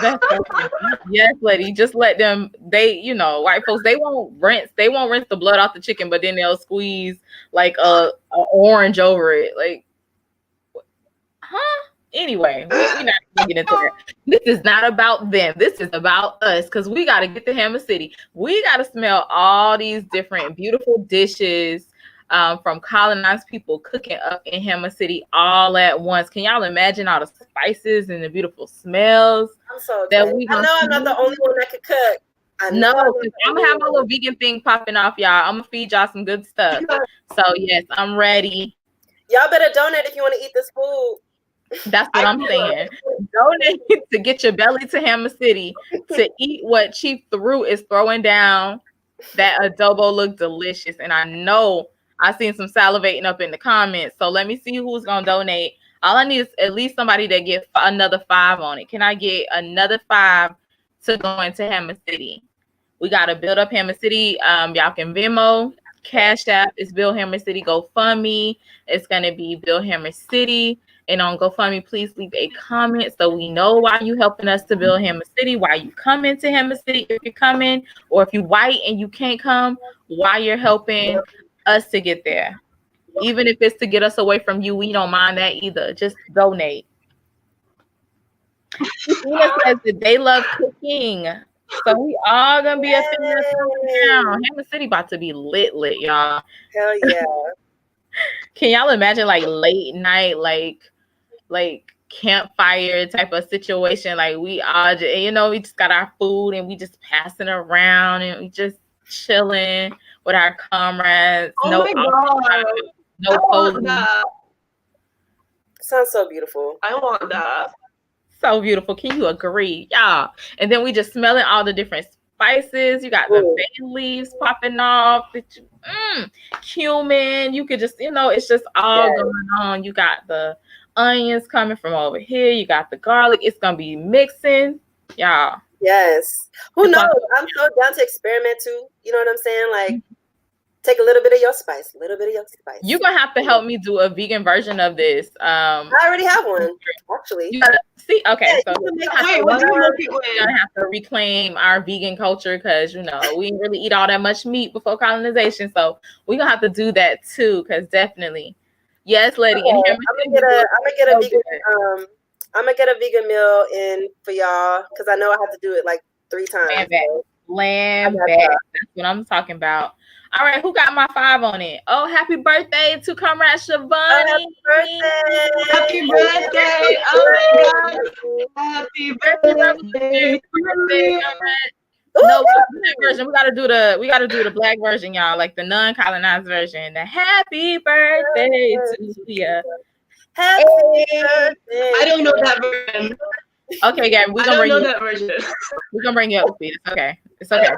That's so funny. Yes, lady. Just let them. They, white folks. They won't rinse the blood off the chicken, but then they'll squeeze like a orange over it. Like, huh? Anyway, we're not gonna get into that. This is not about them. This is about us because we got to get to Hammer City. We got to smell all these different beautiful dishes from colonized people cooking up in Hammer City all at once. Can y'all imagine all the spices and the beautiful smells? I'm so excited. I know I'm not the only one that could cook. I'm gonna have my little vegan thing popping off, y'all. I'm gonna feed y'all some good stuff. So yes, I'm ready. Y'all better donate if you want to eat this food. That's what I'm saying. Donate to get your belly to Hammer City to eat what Chief Thru is throwing down. That adobo looked delicious, and I know I seen some salivating up in the comments. So let me see who's gonna donate. All I need is at least somebody that gets another 5 on it. Can I get another 5 to go into Hammer City? We gotta build up Hammer City. Y'all can Venmo, Cash App is Build Hammer City. GoFundMe, it's gonna be Build Hammer City. And on GoFundMe, please leave a comment so we know why you helping us to build Hammer City, why you coming to Hammer City if you're coming, or if you white and you can't come, why you're helping us to get there. Even if it's to get us away from you, we don't mind that either. Just donate. Christina says that they love cooking. So we all gonna be up in there now. Hammer City about to be lit, y'all. Hell yeah. Can y'all imagine like late night, like campfire type of situation? Like we all just, we just got our food and we just passing around and we just chilling with our comrades. Oh my God. No police. Sounds so beautiful. I want that. So beautiful. Can you agree, y'all? And then we just smelling all the different spices. You got the bay leaves popping off. Cumin. You could just, it's just all going on. You got the onions coming from over here. You got the garlic. It's gonna be mixing, y'all. Yes. Who knows? I'm so down to experiment too. You know what I'm saying? Like, take a little bit of your spice, a little bit of your spice. You're gonna have to help me do a vegan version of this. I already have one, actually. You gotta see, okay. Yeah, so we're gonna have to reclaim our vegan culture because we didn't really eat all that much meat before colonization. So we're gonna have to do that too, because definitely. Yes, lady. Okay. I'm gonna get a vegan meal in for y'all because I know I have to do it like 3 times. Lamb back. That's what I'm talking about. All right, who got my 5 on it? Oh, happy birthday to Comrade Shavonnie. Happy birthday. Happy birthday. Oh my God. Happy birthday. No, version. We gotta do the black version, y'all, like the non-colonized version. The happy birthday to you. Happy birthday. I don't know that version. Okay, Gabby, we're gonna bring you up to speed. It's okay. It's okay.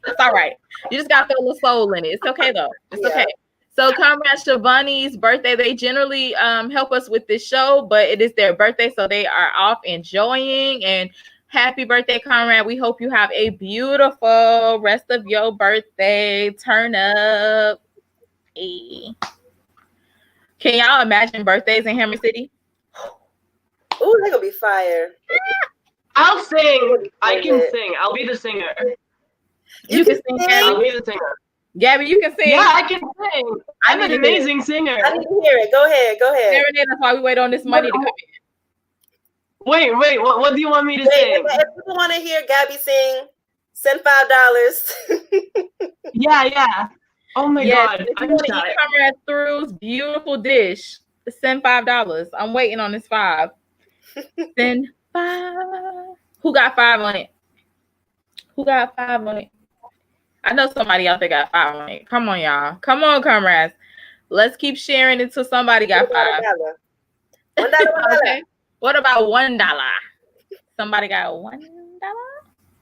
It's all right. You just gotta feel the soul in it. It's okay though. It's okay. So Comrade Shavonnie's birthday, they generally help us with this show, but it is their birthday, so they are off enjoying. And happy birthday, Comrade. We hope you have a beautiful rest of your birthday. Turn up. Hey. Can y'all imagine birthdays in Hammer City? Ooh, they're gonna be fire. I'll sing. I can sing. I'll be the singer. You can sing, Gabby. I'll be the singer. Gabby, you can sing. Yeah, I can sing. I'm an amazing singer. I need to hear it. Go ahead. Serenade us while we wait on this money to come in. Wait. What do you want me to sing? If people want to hear Gabby sing, send $5. Yeah. Oh my God. If you want to eat Comrade Thru's beautiful dish, send $5. I'm waiting on this 5. Send 5. Who got 5 on it? I know somebody out there got 5 on it. Come on, y'all. Come on, comrades. Let's keep sharing until somebody got 5. $1. Okay. What about $1? Somebody got $1?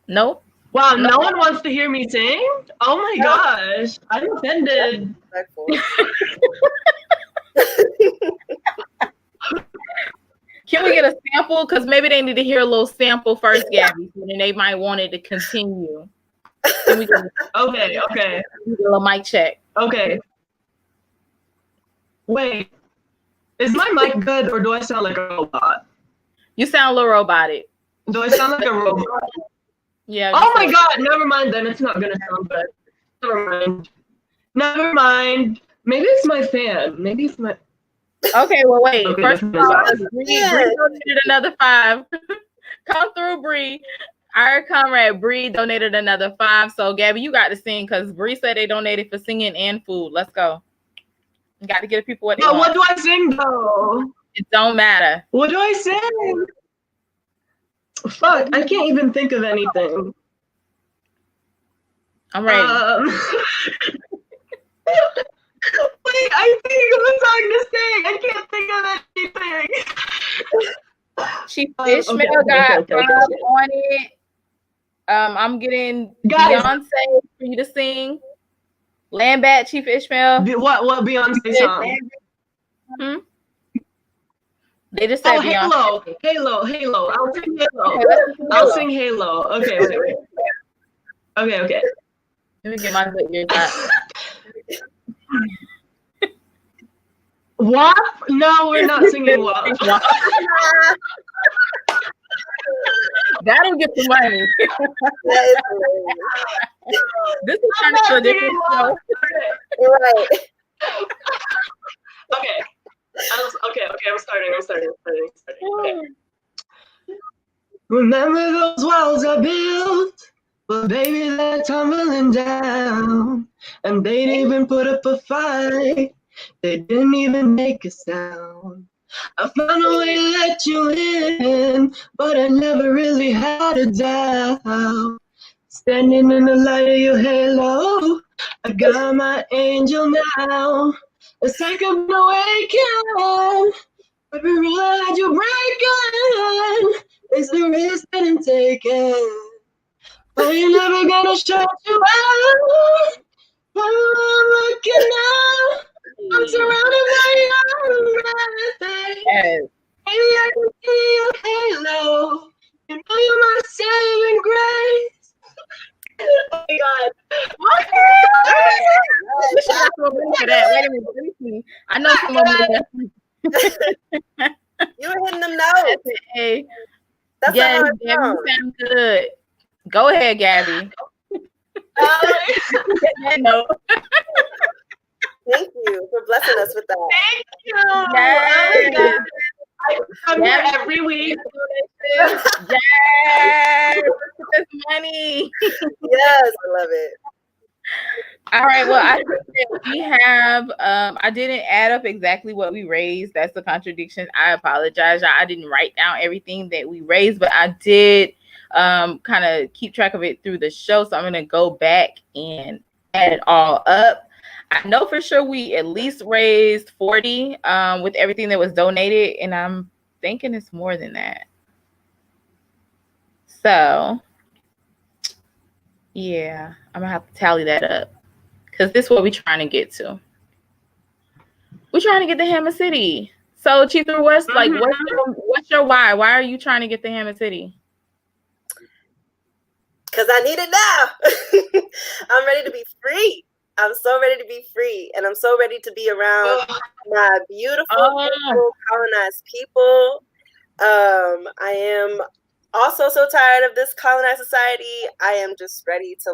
Nope. Wow, no one wants to hear me sing? Oh my gosh. I'm offended. Can we get a sample? Because maybe they need to hear a little sample first, Gabby, and then they might want it to continue. Can we get Okay. a little mic check? Okay. Wait. Is my mic good or do I sound like a robot? You sound a little robotic. Do I sound like a robot? Yeah. Oh my God. Never mind then. It's not going to sound good. Never mind. Maybe it's my fan. Maybe it's my... Okay, well, wait. Okay, first of all, Bree donated another 5. Come through, Bree. Our comrade Bree donated another 5. So, Gabby, you got to sing because Bree said they donated for singing and food. Let's go. You got to give people what they want. What do I sing, though? It don't matter. What do I sing? Fuck, I can't even think of anything. I'm ready. Wait, I think of a song to sing. I can't think of Chief Ishmael got 5 on it. I'm getting Beyonce for you to sing. Land back, Chief Ishmael. What Beyonce song? They just said Beyonce. Halo. I'll sing Halo. I'll sing Halo. Okay, wait. Okay. Let me get my good ears out. WAP? No, we're not singing WAP. That'll get the money. This is kind of a different show. Right. Okay. I'm starting. Okay. Remember those walls I built? Well, baby, they're tumbling down. And they didn't even put up a fight. They didn't even make a sound. I found a way to let you in, but I never really had a doubt. Standing in the light of your halo, I got my angel now. It's like I've been awakened. Every rule I had you breaking. It's the risk that I'm taking. But you're never gonna shut you out. I'm looking now. I'm surrounded by your everything. Yes. Baby, I can see your halo. You know you're my saving grace. Oh my God. We should have some money for that. Wait a minute. Let me see. I know some money. You were hitting them notes. Hey. That's Yes, a Gabby, hard you sound good. Go ahead, Gabby. No. Thank you for blessing us with that. Thank you. Yes. I come here every week. Yes. This money. Yes, I love it. All right. Well, I think that we have. I didn't add up exactly what we raised. That's the contradiction. I apologize. I didn't write down everything that we raised, but I did kind of keep track of it through the show. So I'm gonna go back and add it all up. I know for sure we at least raised 40 with everything that was donated, and I'm thinking it's more than that. So yeah, I'm gonna have to tally that up. Because this is what we're trying to get to. We're trying to get the Hammer City. So, Chief Thru, what's your why? Why are you trying to get the Hammer City? Because I need it now. I'm ready to be free. I'm so ready to be free. And I'm so ready to be around my beautiful colonized people. I am also so tired of this colonized society. I am just ready to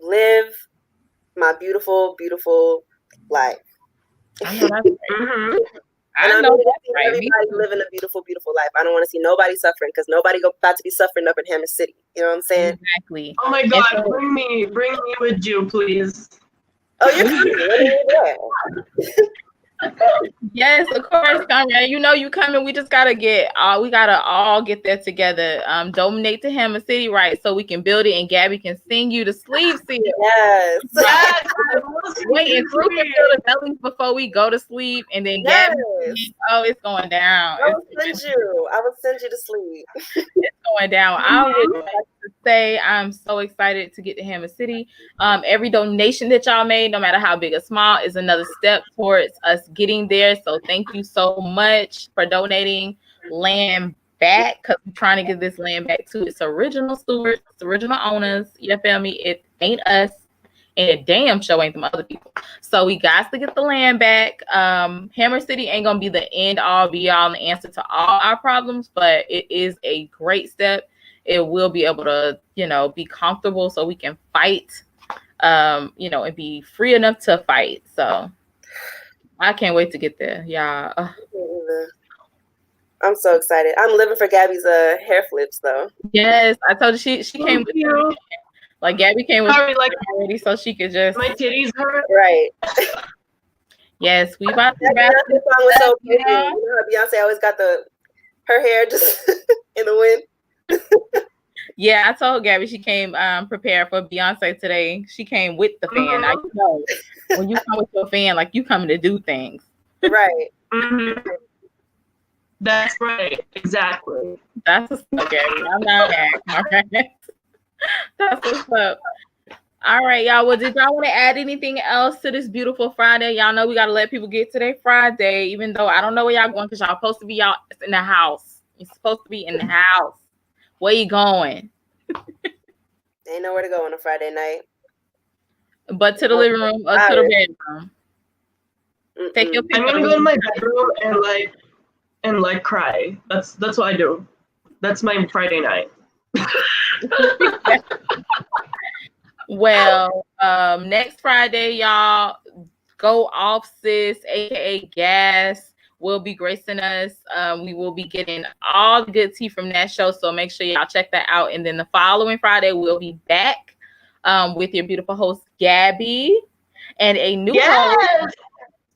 live my beautiful, beautiful life. I know that's right. I know that's right. Everybody living a beautiful, beautiful life. I don't want to see nobody suffering because nobody about to be suffering up in Hammer City. You know what I'm saying? Exactly. Oh my God, bring me with you, please. Oh, you're coming. Yes, of course, Comrade. You know you coming. We just gotta all get that together. Donate to Hammer City, right? So we can build it, and Gabby can sing you to sleep. See it. Yes. Wait, and Thru can fill the bellies before we go to sleep, and then Gabby. It's going down. I will send you to sleep. It's going down. I would like to say I'm so excited to get to Hammer City. Every donation that y'all made, no matter how big or small, is another step towards us getting there. So thank you so much for donating land back, because we're trying to get this land back to its original stewards, its original owners. You feel me? It ain't us, and it damn sure ain't them other people. So we got to get the land back. Hammer City ain't gonna be the end all be all and the answer to all our problems, but it is a great step. It will be able to, be comfortable so we can fight, and be free enough to fight. So I can't wait to get there, y'all. I'm so excited. I'm living for Gabby's hair flips, though. Yes, I told you she came with you. Like Gabby came with already, so she could just. My titties hurt. Right. Yes, we about to wrap this song was so pretty. You know how Beyonce always got her hair just in the wind. Yeah, I told Gabby she came prepared for Beyonce today. She came with the fan. Now, when you come with your fan, like you coming to do things. Right. That's right. Exactly. That's what's up, Gabby. I'm not mad. All right. That's what's up. All right, y'all. Well, did y'all want to add anything else to this beautiful Friday? Y'all know we got to let people get to their Friday, even though I don't know where y'all going because y'all supposed to be y'all in the house. You're supposed to be in the house. Where you going? Ain't nowhere to go on a Friday night. But to the living room or to the bedroom. Take your pick. I'm gonna go to my bedroom and cry. That's what I do. That's my Friday night. Well, next Friday, y'all, Go Off Sis, aka Gas, will be gracing us. We will be getting all the good tea from that show, so make sure y'all check that out. And then the following Friday, we'll be back with your beautiful host Gabby and a new host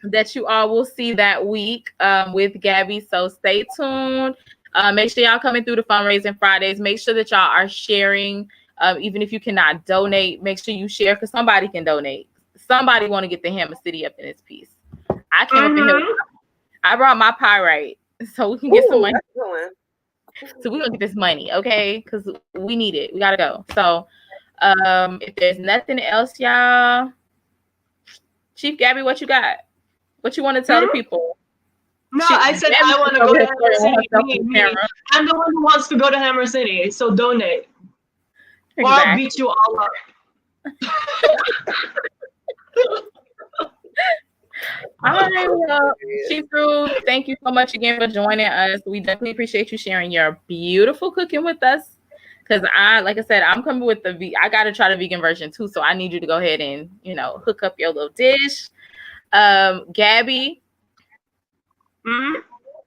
that you all will see that week with Gabby. So stay tuned. Make sure y'all coming through the Fundraising Fridays. Make sure that y'all are sharing. Even if you cannot donate, make sure you share because somebody can donate. Somebody want to get the Hammer City up in its piece. I came up in here. I brought my pyrite so we can get some money. So we're gonna get this money, okay? Because we need it. We gotta go. So if there's nothing else, y'all, Chief Gabby, what you got? What you want to tell the people? No, I said I want to go to Hammer City. Me. I'm the one who wants to go to Hammer City, so donate. Exactly. Or I'll beat you all up. All right, well, Chief Thru, thank you so much again for joining us. We definitely appreciate you sharing your beautiful cooking with us. Because like I said, I'm coming with I got to try the vegan version too. So I need you to go ahead and, hook up your little dish. Gabby.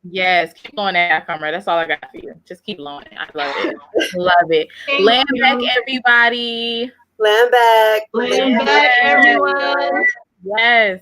Yes, keep going at Comrade. That's all I got for you. Just keep blowing it. I love it. Love it. Land back, everybody. Land back. Land back, everyone. Yes.